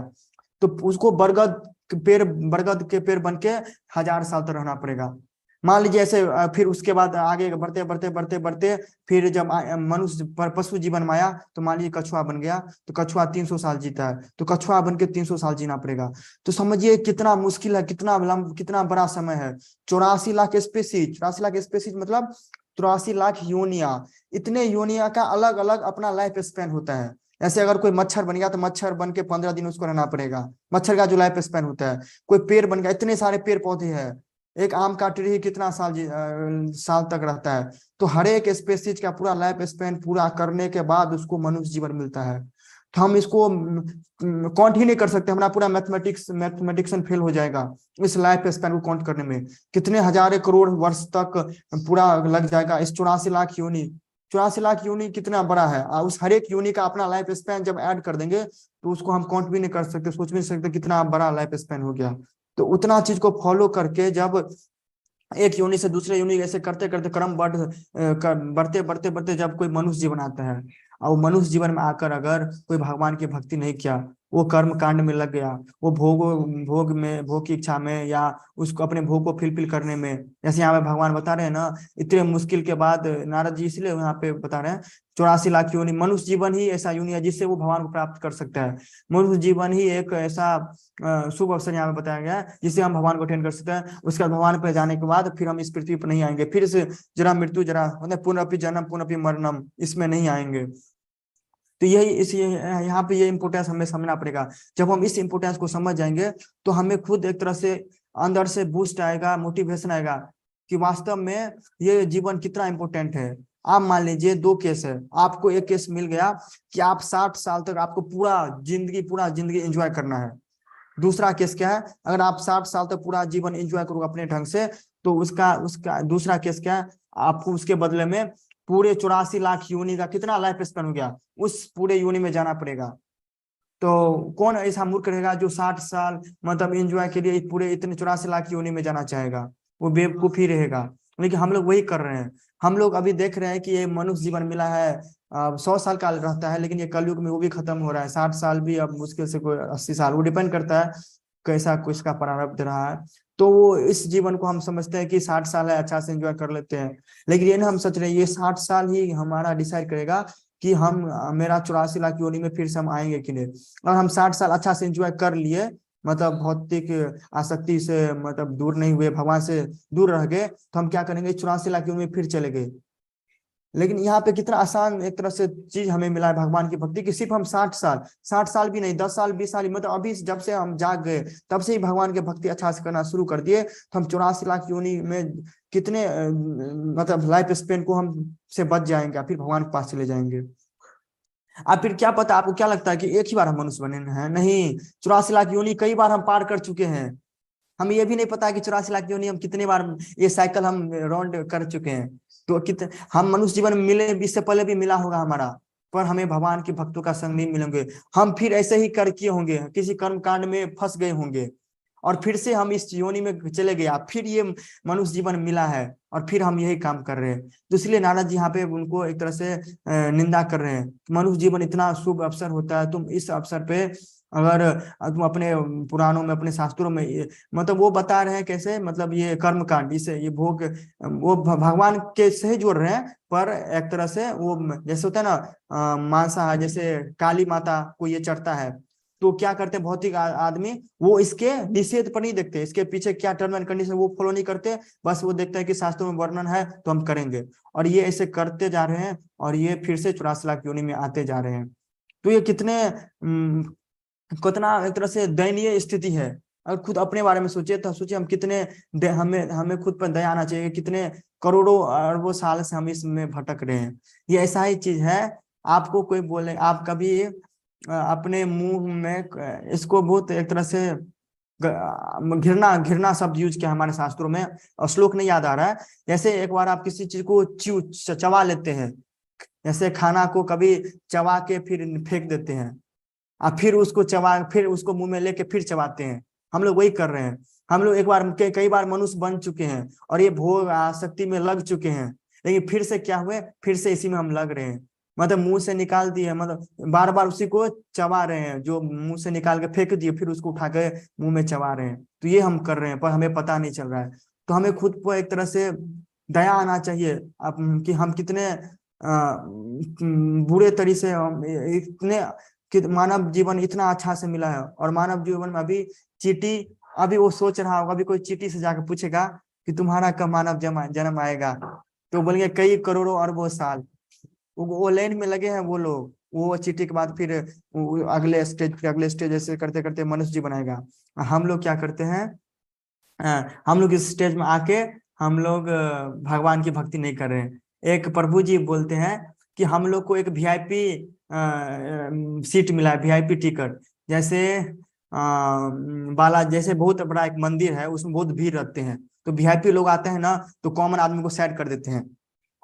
तो उसको बरगद के पेड़ बन के 1000 साल तक रहना पड़ेगा। मान लीजिए ऐसे, फिर उसके बाद आगे बढ़ते बढ़ते बढ़ते बढ़ते फिर जब मनुष्य पर पशु जीवन में आया, तो मान लीजिए कछुआ बन गया, तो कछुआ 300 साल जीता है, तो कछुआ बन के 300 साल जीना पड़ेगा। तो समझिए कितना मुश्किल है, कितना बड़ा समय है। 84 लाख स्पीसीज, 84 लाख स्पीसीज मतलब 84 लाख योनिया। इतने योनिया का अलग अलग अपना लाइफ स्पैन होता है। ऐसे अगर कोई मच्छर बन गया तो मच्छर बन के 15 दिन उसको रहना पड़ेगा, मच्छर का जो लाइफ स्पैन होता है। कोई पेड़ बन गया, इतने सारे पेड़ पौधे हैं, एक आम का ट्री कितना साल तक रहता है। तो हर एक स्पीसीज का पूरा लाइफ स्पैन पूरा करने के बाद उसको मनुष्य जीवन मिलता है। तो हम इसको काउंट ही नहीं कर सकते, हमारा पूरा मैथमेटिक्सन फेल हो जाएगा इस लाइफ स्पैन को काउंट करने में। कितने हजार करोड़ वर्ष तक पूरा लग जाएगा इस 84 लाख योनि। 84 लाख यूनि कितना बड़ा है, और उस हर एक यूनि का अपना लाइफ स्पैन जब ऐड कर देंगे तो उसको हम काउंट भी नहीं कर सकते, सोच भी नहीं सकते कितना बड़ा लाइफ स्पैन हो गया। तो उतना चीज को फॉलो करके जब एक यूनि से दूसरे यूनि ऐसे करते करते क्रम बढ़ते बढ़ते बढ़ते जब कोई मनुष्य जीवन आता है, और मनुष्य जीवन में आकर अगर कोई भगवान की भक्ति नहीं किया, वो कर्म कांड में लग गया, वो भोग की इच्छा में, या उसको अपने भोग को फिलफिल करने में, जैसे यहाँ पे भगवान बता रहे हैं ना, इतने मुश्किल के बाद नारद जी इसलिए यहाँ पे बता रहे हैं 84 लाख योनि। मनुष्य जीवन ही ऐसा योनि है जिससे वो भगवान को प्राप्त कर सकता है। मनुष्य जीवन ही एक ऐसा शुभ अवसर यहाँ पे बताया गया है जिससे हम भगवान को अटेंड कर सकते हैं। उसके बाद भगवान पर जाने के बाद फिर हम इस पृथ्वी पर नहीं आएंगे, फिर से जरा मृत्यु जरा मतलब पुनरपि जन्म पुनरपि मरणम, इसमें नहीं आएंगे। तो यही यहाँ पे ये इम्पोर्टेंस हमें समझना पड़ेगा। जब हम इस इम्पोर्टेंस को समझ जाएंगे तो हमें खुद एक तरह से अंदर से बूस्ट आएगा, मोटिवेशन आएगा कि वास्तव में ये जीवन कितना इम्पोर्टेंट है। आप मान लीजिए 2 केस है, आपको एक केस मिल गया कि आप 60 साल तक आपको पूरा जिंदगी एंजॉय करना है। दूसरा केस क्या है, अगर आप 60 साल तक पूरा जीवन एंजॉय करोगे अपने ढंग से, तो उसका दूसरा केस क्या है, आपको उसके बदले में पूरे 84 लाख यूनि का कितना लाइफ स्पेन हो गया, उस पूरे यूनि में जाना पड़ेगा। तो कौन ऐसा मूर्ख रहेगा जो 60 साल मतलब एंजॉय के लिए पूरे इतने 84 लाख यूनि में जाना चाहेगा, वो बेवकूफ ही रहेगा। लेकिन हम लोग वही कर रहे हैं। हम लोग अभी देख रहे हैं कि ये मनुष्य जीवन मिला है 100 साल का रहता है, लेकिन ये कलयुग में वो भी खत्म हो रहा है। 60 साल भी अब मुश्किल से कोई 80 साल, वो डिपेंड करता है कैसा किसका प्रारब्ध रहा है। तो वो इस जीवन को हम समझते हैं कि 60 साल है, अच्छा से एंजॉय कर लेते हैं। लेकिन ये ना हम सोच रहे हैं ये 60 साल ही हमारा डिसाइड करेगा कि हम मेरा 84 लाख योनि में फिर से हम आएंगे कि नहीं। और हम 60 साल अच्छा से एंजॉय कर लिए, मतलब भौतिक आसक्ति से मतलब दूर नहीं हुए, भगवान से दूर रह गए, तो हम क्या करेंगे 84 लाख योनि में फिर चले गए। लेकिन यहाँ पे कितना आसान एक तरह से चीज हमें मिला है भगवान की भक्ति, कि सिर्फ हम 60 साल भी नहीं, 10 साल 20 साल, मतलब अभी जब से हम जाग गए तब से ही भगवान की भक्ति अच्छा से करना शुरू कर दिए, तो हम 84 लाख योनि में कितने मतलब लाइफ स्पेन को हम से बच जाएंगे, फिर भगवान के पास चले जाएंगे। अब फिर क्या पता, आपको क्या लगता है कि एक ही बार हम मनुष्य बने हैं? नहीं, 84 लाख योनि कई बार हम पार कर चुके हैं। हमें ये भी नहीं पता कि 84 लाख योनि हम कितने बार ये साइकिल हम राउंड कर चुके हैं। तो कितने हम मनुष्य जीवन में मिले, इससे पहले भी मिला होगा हमारा, पर हमें भगवान के भक्तों का संग नहीं मिलेंगे। हम फिर ऐसे ही कर किए होंगे, किसी कर्म कांड में फंस गए होंगे, और फिर से हम इस योनि में चले गए, फिर ये मनुष्य जीवन मिला है और फिर हम यही काम कर रहे हैं। तो इसलिए नारद जी यहाँ पे उनको एक तरह से निंदा कर रहे हैं। मनुष्य जीवन इतना शुभ अवसर होता है, तुम इस अवसर पे अगर तुम अपने पुराणों में, अपने शास्त्रों में, मतलब वो बता रहे हैं कैसे, मतलब ये कर्म कांड, इसे ये भोग वो भगवान के से ही जोड़ रहे हैं, पर एक तरह से वो जैसे होता है ना मांसाहार, जैसे काली माता को ये चढ़ता है, तो क्या करते हैं भौतिक आदमी, वो इसके निषेध पर नहीं देखते, इसके पीछे क्या टर्म एंड कंडीशन वो फॉलो नहीं करते, बस वो देखते हैं कि शास्त्रों में वर्णन है तो हम करेंगे, और ये ऐसे करते जा रहे हैं, और ये फिर से 84 लाख योनि में आते जा रहे हैं। तो ये कितना एक तरह से दयनीय स्थिति है। अगर खुद अपने बारे में सोचे तो सोचिए हम कितने हमें खुद पर दया आना चाहिए, कितने करोड़ों अरबों साल से हम इसमें भटक रहे हैं। ये ऐसा ही चीज है, आपको कोई बोले, आप कभी अपने मुंह में इसको बहुत एक तरह से घृणा शब्द यूज किया हमारे शास्त्रों में, और श्लोक नहीं याद आ रहा है। जैसे एक बार आप किसी चीज को चबा लेते हैं, जैसे खाना को कभी चबा के फिर फेंक देते हैं, और फिर उसको फिर उसको मुंह में लेके फिर चबाते हैं, हम लोग वही कर रहे हैं। हम लोग एक बार कई बार मनुष्य बन चुके हैं और ये भोग आसक्ति में लग चुके हैं, लेकिन फिर से क्या हुए, फिर से इसी में हम लग रहे हैं, मतलब मुंह से निकाल दिए, मतलब बार बार उसी को चबा रहे हैं, जो मुंह से निकाल के फेंक दिए फिर उसको उठा के मुंह में चबा रहे हैं। तो ये हम कर रहे हैं, पर हमें पता नहीं चल रहा है। तो हमें खुद पर एक तरह से दया आना चाहिए कि हम कितने बुरे तरीके से इतने कि मानव जीवन इतना अच्छा से मिला है, और मानव जीवन में अभी वो सोच रहा होगा, अभी कोई चींटी से जाकर पूछेगा कि तुम्हारा कब मानव जन्म आएगा, तो बोलेंगे कई करोड़ों अरबों साल। वो लाइन में लगे हैं वो लोग, वो चींटी के बाद फिर अगले स्टेज ऐसे करते करते मनुष्य जीवन आएगा। हम लोग क्या करते हैं, हम लोग इस स्टेज में आके हम लोग भगवान की भक्ति नहीं कर रहे हैं। एक प्रभु जी बोलते हैं कि हम लोग को एक वीआईपी सीट मिला है, वीआईपी टिकट, जैसे जैसे बहुत बड़ा एक मंदिर है, उसमें बहुत भीड़ रहते हैं, तो वीआईपी लोग आते हैं ना, तो कॉमन आदमी को साइड कर देते हैं,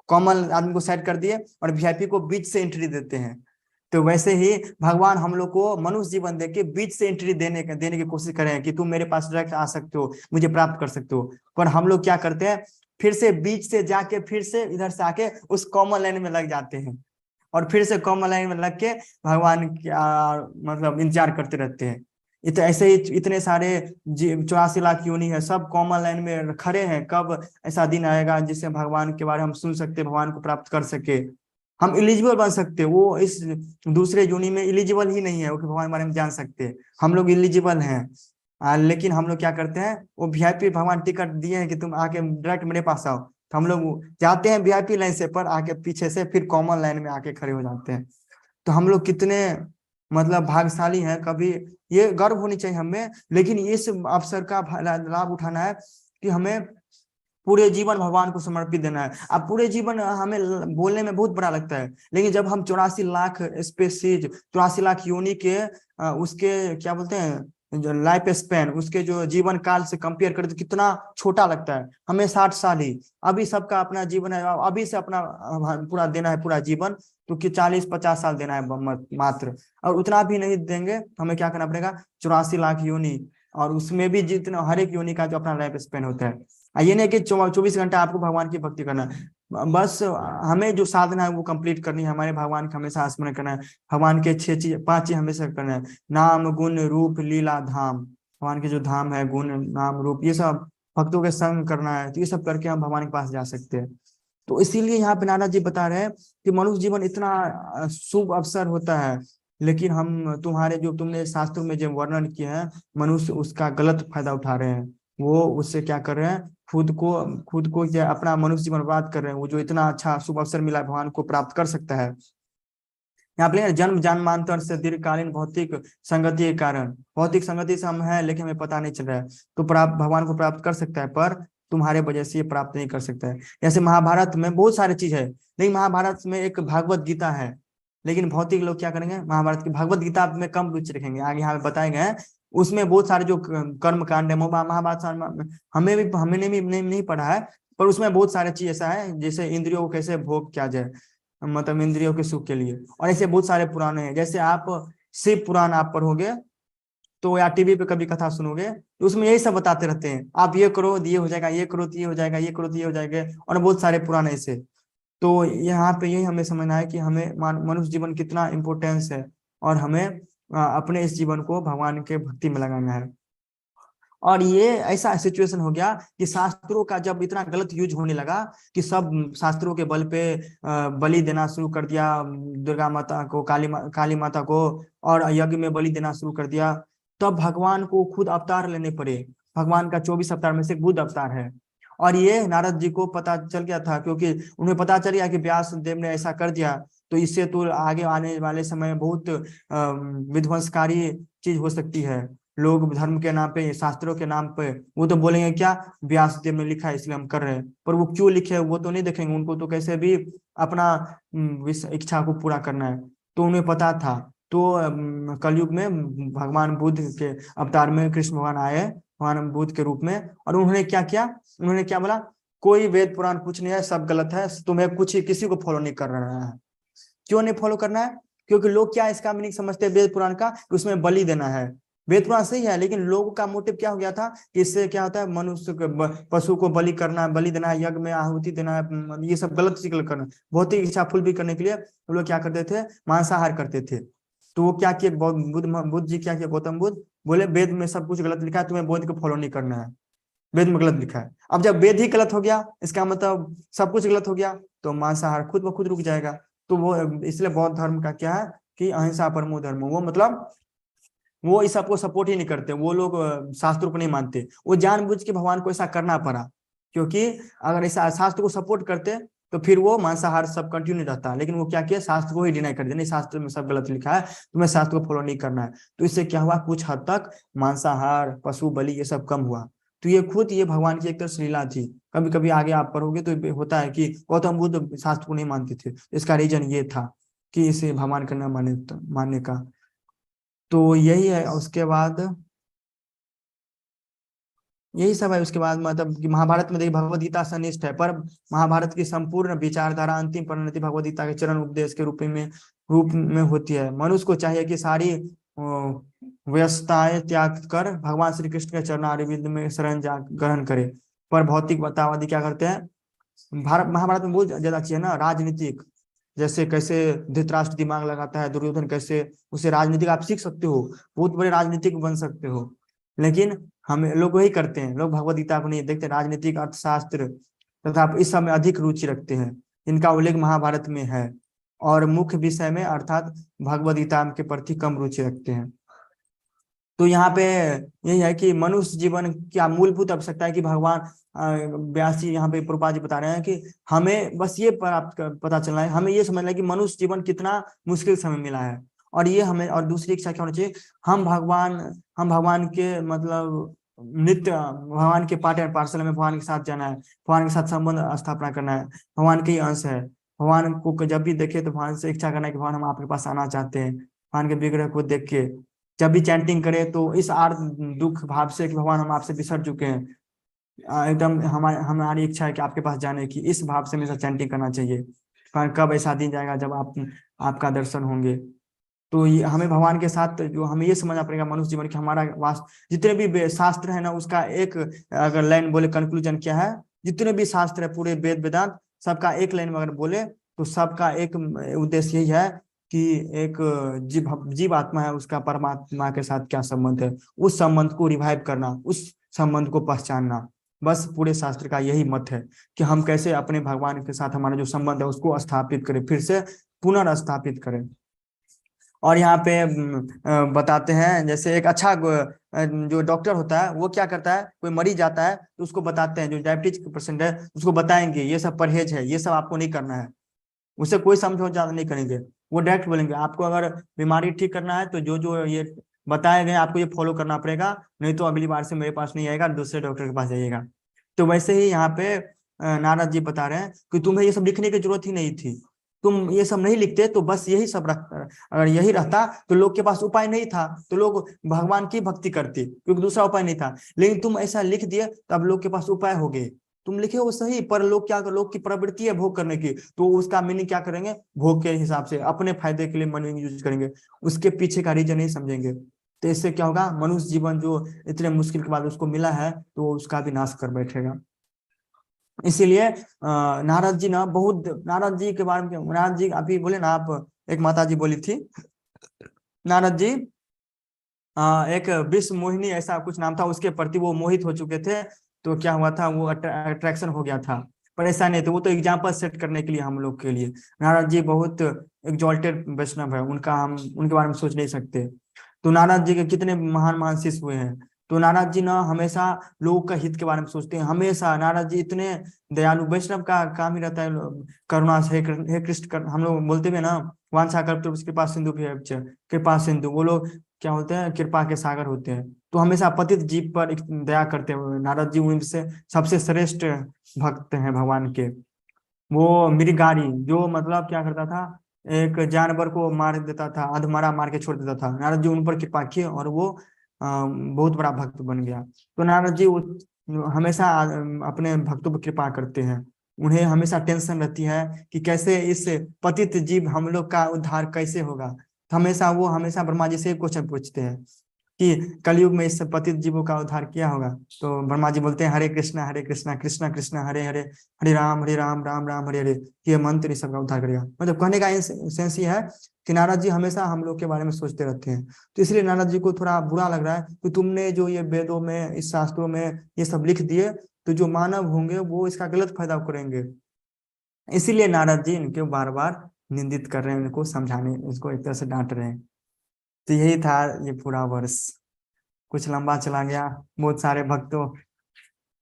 कॉमन आदमी को साइड कर दिए और वीआईपी को बीच से एंट्री देते हैं। तो वैसे ही भगवान हम लोग को मनुष्य जीवन दे के बीच से एंट्री देने की कोशिश करें कि तुम मेरे पास डायरेक्ट आ सकते हो, मुझे प्राप्त कर सकते हो। पर हम लोग क्या करते हैं, फिर से बीच से जाके फिर से इधर से आके उस कॉमन लाइन में लग जाते हैं, और फिर से कॉमन लाइन में लग के भगवान मतलब इंतजार करते रहते हैं। ऐसे ही इतने सारे 84 लाख योनि है, सब कॉमन लाइन में खड़े हैं, कब ऐसा दिन आएगा जिससे भगवान के बारे में हम सुन सकते, भगवान को प्राप्त कर सके, हम एलिजिबल बन सकते। वो इस दूसरे योनि में एलिजिबल ही नहीं है, वो भगवान के बारे में जान सकते। हम लोग एलिजिबल हैं, लेकिन हम लोग क्या करते हैं, वो वीआईपी भगवान टिकट दिए हैं कि तुम आके डायरेक्ट मेरे पास आओ, तो हम लोग जाते हैं वीआईपी लाइन से, पर आके पीछे से फिर कॉमन लाइन में आके खड़े हो जाते हैं। तो हम लोग कितने मतलब भाग्यशाली हैं, कभी ये गर्व होनी चाहिए हमें। लेकिन इस अवसर का लाभ उठाना है कि हमें पूरे जीवन भगवान को समर्पित देना है। अब पूरे जीवन हमें बोलने में बहुत बड़ा लगता है, लेकिन जब हम 84 लाख स्पेसीज, 84 लाख योनि के उसके क्या बोलते हैं जो लाइफ स्पैन, उसके जो जीवन काल से कंपेयर करें तो कितना छोटा लगता है। हमें 60 साल ही अभी सबका अपना जीवन है, अभी से अपना पूरा देना है पूरा जीवन, तो कि 40-50 साल देना है मात्र, और उतना भी नहीं देंगे, हमें क्या करना पड़ेगा 84 लाख योनि, और उसमें भी जितना हर एक योनि का जो अपना लाइफ स्पेन होता है। ये नहीं कि 24 घंटा आपको भगवान की भक्ति करना है, बस हमें जो साधना है वो कंप्लीट करनी है, हमारे भगवान का हमेशा स्मरण करना है, भगवान के 5 चीज हमेशा करना है, नाम गुण रूप लीला धाम। भगवान के जो धाम है, गुण नाम रूप, ये सब भक्तों के संग करना है, तो ये सब करके हम भगवान के पास जा सकते हैं। तो इसीलिए यहाँ पे नारद जी बता रहे हैं कि मनुष्य जीवन इतना शुभ अवसर होता है, लेकिन हम तुम्हारे जो तुमने शास्त्रों में जो वर्णन किया है, मनुष्य उसका गलत फायदा उठा रहे हैं। वो उससे क्या कर रहे हैं, खुद को क्या अपना मनुष्य जीवन बर्बाद कर रहे हैं। वो जो इतना अच्छा शुभ अवसर मिला भगवान को प्राप्त कर सकता है। यहाँ पे जन्म जन्मांतर से दीर्घकालीन भौतिक संगति के कारण, भौतिक संगति से हम हैं लेकिन हमें पता नहीं चल रहा है, तो प्राप्त भगवान को प्राप्त कर सकता है, पर तुम्हारे वजह से ये प्राप्त नहीं कर सकता है। जैसे महाभारत में बहुत सारी चीज है, लेकिन महाभारत में एक भागवत गीता है, लेकिन भौतिक लोग क्या करेंगे, महाभारत की भागवत गीता में कम रुचि रखेंगे। आगे यहाँ पे बताए गए हैं, उसमें बहुत सारे जो कर्म कांड है, महाभारत हमने भी नहीं पढ़ा है, पर उसमें बहुत सारे चीज ऐसा है, जैसे इंद्रियों को कैसे भोग किया जाए, मतलब इंद्रियों के सुख के लिए। और ऐसे बहुत सारे पुराने हैं, जैसे आप शिव पुराण आप पढ़ोगे तो, या टीवी पे कभी कथा सुनोगे तो उसमें यही सब बताते रहते हैं, आप ये करो ये हो जाएगा, ये करो तो ये हो जाएगा, ये करो तो ये हो जाएगा, और बहुत सारे पुराने ऐसे। तो यहाँ पे यही हमें समझना है कि हमें मनुष्य जीवन कितना इम्पोर्टेंस है, और हमें अपने इस जीवन को भगवान के भक्ति में लगाना है। और ये ऐसा सिचुएशन हो गया कि शास्त्रों का जब इतना गलत यूज होने लगा कि सब शास्त्रों के बल पे बलि देना शुरू कर दिया, दुर्गा माता को, काली माता को, और यज्ञ में बलि देना शुरू कर दिया, तब भगवान को खुद अवतार लेने पड़े। भगवान का 24 अवतार में से बुद्ध अवतार है, और ये नारद जी को पता चल गया था, क्योंकि उन्हें पता चल गया कि व्यास देव ने ऐसा कर दिया, तो इससे तो आगे आने वाले समय बहुत विध्वंसकारी चीज हो सकती है। लोग धर्म के नाम पे, शास्त्रों के नाम पे, वो तो बोलेंगे क्या व्यास देव ने लिखा है इसलिए हम कर रहे हैं, पर वो क्यों लिखे वो तो नहीं देखेंगे। उनको तो कैसे भी अपना इच्छा को पूरा करना है, तो उन्हें पता था। तो कलयुग में भगवान बुद्ध के अवतार में कृष्ण भगवान आए, भगवान बुद्ध के रूप में, और उन्होंने क्या किया, उन्होंने क्या बोला, कोई वेद पुराण कुछ नहीं है, सब गलत है, तुम्हें कुछ किसी को फॉलो नहीं कर रहा है। क्यों नहीं फॉलो करना है, क्योंकि लोग क्या इसका मीनिंग समझते हैं वेद पुराण का, उसमें बलि देना है। वेद पुराण सही है, लेकिन लोगों का मोटिव क्या हो गया था, इससे क्या होता है, मनुष्य पशु को बलि करना, बलि देना, यज्ञ में आहुति देना, ये सब गलत चीज करना, भौतिक इच्छा फुल भी करने के लिए वो लोग क्या करते थे, मांसाहार करते थे। तो वो क्या किए, बुद्ध जी क्या किया, गौतम बुद्ध बोले वेद में सब कुछ गलत लिखा है, तुम्हें वेद को फॉलो नहीं करना है, वेद में गलत लिखा है। अब जब वेद ही गलत हो गया, इसका मतलब सब कुछ गलत हो गया, तो मांसाहार खुद ब खुद रुक जाएगा। तो वो इसलिए बौद्ध धर्म का क्या है कि अहिंसा परमो धर्म, वो मतलब वो इस सबको सपोर्ट ही नहीं करते, वो लोग शास्त्रों को नहीं मानते, वो जानबूझ के भगवान को ऐसा करना पड़ा, क्योंकि अगर ऐसा शास्त्र को सपोर्ट करते तो फिर वो मांसाहार सब कंटिन्यू रहता। लेकिन वो क्या किया, शास्त्र को ही डिनाई कर दिया, नहीं शास्त्र में सब गलत लिखा है, तुम्हें शास्त्र को फॉलो नहीं करना है। तो इससे क्या हुआ, कुछ हद तक मांसाहार, पशु बलि ये सब कम हुआ। तो ये खुद ये भगवान की एक तरह से लीला थी। कभी कभी आगे आप पढ़ोगे तो होता है कि गौतम बुद्ध शास्त्र को नहीं मानते थे, इसका रीजन ये था कि इसे भगवान का न मानने का। तो यही है। उसके बाद यही सब है। उसके बाद मतलब कि महाभारत में देखिए भगवद गीता सनिष्ठ है, पर महाभारत की संपूर्ण विचारधारा अंतिम परिणति भगवद गीता के चरण उपदेश के रूप में होती है। मनुष्य को चाहिए कि सारी व्यस्तताएं त्याग कर भगवान श्री कृष्ण के चरणारविंद में शरण ग्रहण करे। पर भौतिकतावादी क्या करते हैं, महाभारत में बहुत ज्यादा चीज है ना, राजनीतिक, जैसे कैसे धृतराष्ट्र दिमाग लगाता है, दुर्योधन कैसे, उसे राजनीतिक आप सीख सकते हो, बहुत बड़े राजनीतिक बन सकते हो। लेकिन हम लोग वही करते हैं, लोग भगवद गीता को नहीं देखते, राजनीतिक, अर्थशास्त्र तथा इस सब में अधिक रुचि रखते हैं। इनका उल्लेख महाभारत में है, और मुख्य विषय में अर्थात भगवद गीता के प्रति कम रुचि रखते हैं। तो यहाँ पे यही है कि मनुष्य जीवन क्या मूलभूत आवश्यकता है कि भगवान व्यास जी यहाँ पे प्रभुपाद जी बता रहे हैं कि हमें बस ये पता चलना है, हमें ये समझना है कि मनुष्य जीवन कितना मुश्किल समय मिला है। और ये हमें, और दूसरी इच्छा क्या होनी चाहिए, हम भगवान के मतलब नित्य भगवान के पाठ पार्सल में भगवान के साथ जाना है, भगवान के साथ संबंध स्थापना करना है, भगवान के ही अंश है। भगवान को जब भी देखे तो भगवान से इच्छा करना है कि भगवान हम आपके पास आना चाहते हैं। भगवान के विग्रह को देख के जब भी चैंटिंग करे तो इस आर्त दुख भाव से कि भगवान हम आपसे बिछड़ चुके हैं, एकदम हमारी इच्छा है कि आपके पास जाने की, इस भाव से हमेशा चैंटिंग करना चाहिए। कब ऐसा दिन जाएगा जब आपका दर्शन होंगे। तो ये हमें भगवान के साथ जो हमें ये समझना पड़ेगा मनुष्य जीवन की हमारा जितने भी शास्त्र है ना, उसका एक अगर लाइन बोले कंक्लूजन क्या है, जितने भी शास्त्र है पूरे वेद वेदांत सबका एक लाइन में अगर बोले तो सबका एक उद्देश्य यही है कि एक जीव आत्मा है, उसका परमात्मा के साथ क्या संबंध है, उस संबंध को रिवाइव करना, उस संबंध को पहचानना। बस पूरे शास्त्र का यही मत है कि हम कैसे अपने भगवान के साथ हमारा जो संबंध है उसको स्थापित करें, फिर से पुनर्स्थापित करें। और यहाँ पे बताते हैं, जैसे एक अच्छा जो डॉक्टर होता है वो क्या करता है, कोई मरीज आता है तो उसको बताते हैं, जो डायबिटीज पेशेंट है उसको बताएंगे ये सब परहेज है, ये सब आपको नहीं करना है, उसे कोई समझौता नहीं करेंगे, वो डायरेक्ट बोलेंगे आपको अगर बीमारी ठीक करना है तो जो जो ये बताए गए आपको ये फॉलो करना पड़ेगा, नहीं तो अगली बार से मेरे पास नहीं आएगा, दूसरे डॉक्टर के पास जाइएगा। तो वैसे ही यहाँ पे नारद जी बता रहे हैं कि तुम्हें ये सब लिखने की जरूरत ही नहीं थी, तुम ये सब नहीं लिखते तो बस यही सब अगर यही रहता तो लोग के पास उपाय नहीं था, तो लोग भगवान की भक्ति करते, क्योंकि दूसरा उपाय नहीं था। लेकिन तुम ऐसा लिख दिए तो अब लोग के पास उपाय हो गए। तुम लिखे हो सही, पर लोग क्या, लोग की प्रवृत्ति है भोग करने की, तो उसका मीनिंग क्या करेंगे, भोग के हिसाब से अपने फायदे के लिए मनी यूज करेंगे, उसके पीछे का रीजन नहीं समझेंगे। तो इससे क्या होगा, मनुष्य जीवन जो इतने मुश्किल के बाद उसको मिला है तो उसका भी नाश कर बैठेगा। इसीलिए नारद जी ना, बहुत नारद जी के बारे में, नारद जी अभी बोले ना आप, एक माता जी बोली थी, नारद जी एक विश्व मोहिनी ऐसा कुछ नाम था, उसके प्रति वो मोहित हो चुके थे, तो क्या हुआ था, वो अट्रैक्शन हो गया था, पर ऐसा नहीं था, वो तो एग्जाम्पल सेट करने के लिए हम लोग के लिए। नारद जी बहुत एक्सॉल्टेड वैष्णव है, उनका हम उनके बारे में सोच नहीं सकते। तो नारद जी के कितने महान महान शिष्य हुए हैं। तो नारद जी ना हमेशा लोगों का हित के बारे में सोचते हैं, हमेशा नारद जी इतने दयालु, वैष्णव का काम ही रहता है करुणा से, हे कृष्ण हम लोग बोलते भी ना, वांछा कल्पतरु कृपा सिंधु कृपा सिंधु, वो लोग क्या होते हैं, कृपा के सागर होते हैं। तो हमेशा पतित जीव पर दया करते हुए नारद जी उनसे सबसे श्रेष्ठ भक्त हैं भगवान के। वो मृगारी जो मतलब क्या करता था, एक जानवर को मार देता था, अधमरा मार के छोड़ देता था, नारद जी उन पर कृपा किए और वो बहुत बड़ा भक्त बन गया। तो नारद जी हमेशा अपने भक्तों पर कृपा करते हैं, उन्हें हमेशा टेंशन रहती है कि कैसे इस पतित जीव हम लोग का उद्धार कैसे होगा। तो हमेशा ब्रह्मा जी से क्वेश्चन पूछते हैं कि कलयुग में इस पतित जीवों का उद्धार किया होगा। तो ब्रह्मा जी बोलते हैं हरे कृष्णा कृष्णा कृष्णा हरे हरे, हरे राम राम राम हरे हरे, ये मंत्र सबका उद्धार करेगा। मतलब कहने का सेंस ये है कि नारद जी हमेशा हम लोग के बारे में सोचते रहते हैं। तो इसलिए नारद जी को थोड़ा बुरा लग रहा है कि तुमने जो ये वेदों में, इस शास्त्रों में ये सब लिख दिए, तो जो मानव होंगे वो इसका गलत फायदा करेंगे। इसीलिए नारद जी इनके बार बार निंदित कर रहे हैं, इनको समझाने, इसको एक तरह से डांट रहे हैं। तो यही था ये पूरा वर्ष, कुछ लंबा चला गया, बहुत सारे भक्तों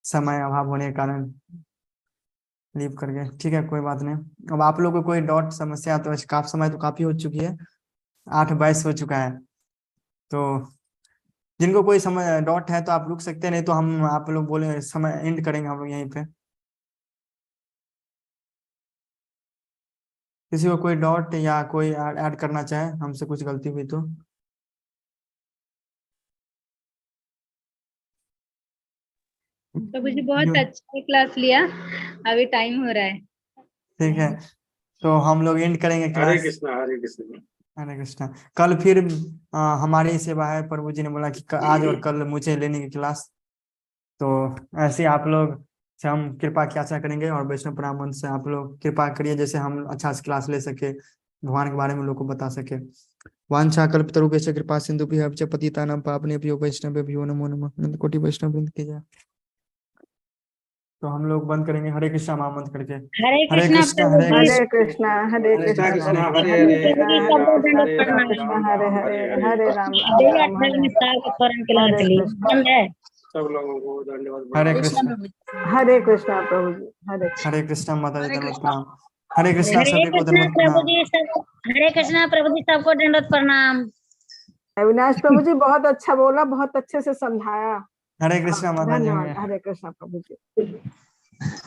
समय अभाव होने के कारण लीव कर गए। ठीक है, कोई बात नहीं। अब आप लोग को कोई डॉट समस्या, तो काफी समय तो काफी हो चुकी है, 8:22 हो चुका है। तो जिनको कोई समय डॉट है तो आप रुक सकते हैं, नहीं तो हम आप लोग बोले समय एंड करेंगे हम लोग यहीं पे। किसी को कोई डॉट या कोई ऐड करना चाहे, हमसे कुछ गलती हुई तो। प्रभु जी बहुत अच्छा क्लास लिया, अभी टाइम हो रहा है। ठीक है, तो हम लोग एंड करेंगे क्लास। हरे कृष्णा हरे कृष्णा हरे कृष्णा। कल फिर हमारी सेवा है, प्रभु जी ने बोला कि आज और कल मुझे लेने की क्लास, तो ऐसे आप लोग से हम कृपा की आशा करेंगे, और वैष्णव ब्राह्मण से आप लोग कृपा करिए, जैसे हम अच्छा से क्लास ले सके, भगवान के बारे में लोग को बता सके। वांछा कल्पतरुभ्यश्च कृपा सिंधुभ्यः च पतितानां पावनेभ्यो वैष्णवेभ्यो नमो नमः। अनंत कोटि वैष्णव वृंद की जय। तो हम लोग बंद करेंगे हरे कृष्णा महामंत्र करके। हरे कृष्णा हरे हरे कृष्णा हरे कृष्णा कृष्णा हरे हरे हरे कृष्णा हरे हरे, हरे राम राम हरे हरे। सब लोगों को धन्यवाद। हरे कृष्णा। हरे कृष्णा प्रभु जी, हरे कृष्णा माता जी दंडवत प्रणाम। हरे कृष्णा सभी को दंडवत प्रणाम। हरे कृष्णा प्रभु जी, सबको दंडवत प्रणाम। अविनाश प्रभु जी बहुत अच्छा बोला, बहुत अच्छे से समझाया। हरे कृष्णा माता जी। धन्यवाद। हरे कृष्णा प्रभु जी।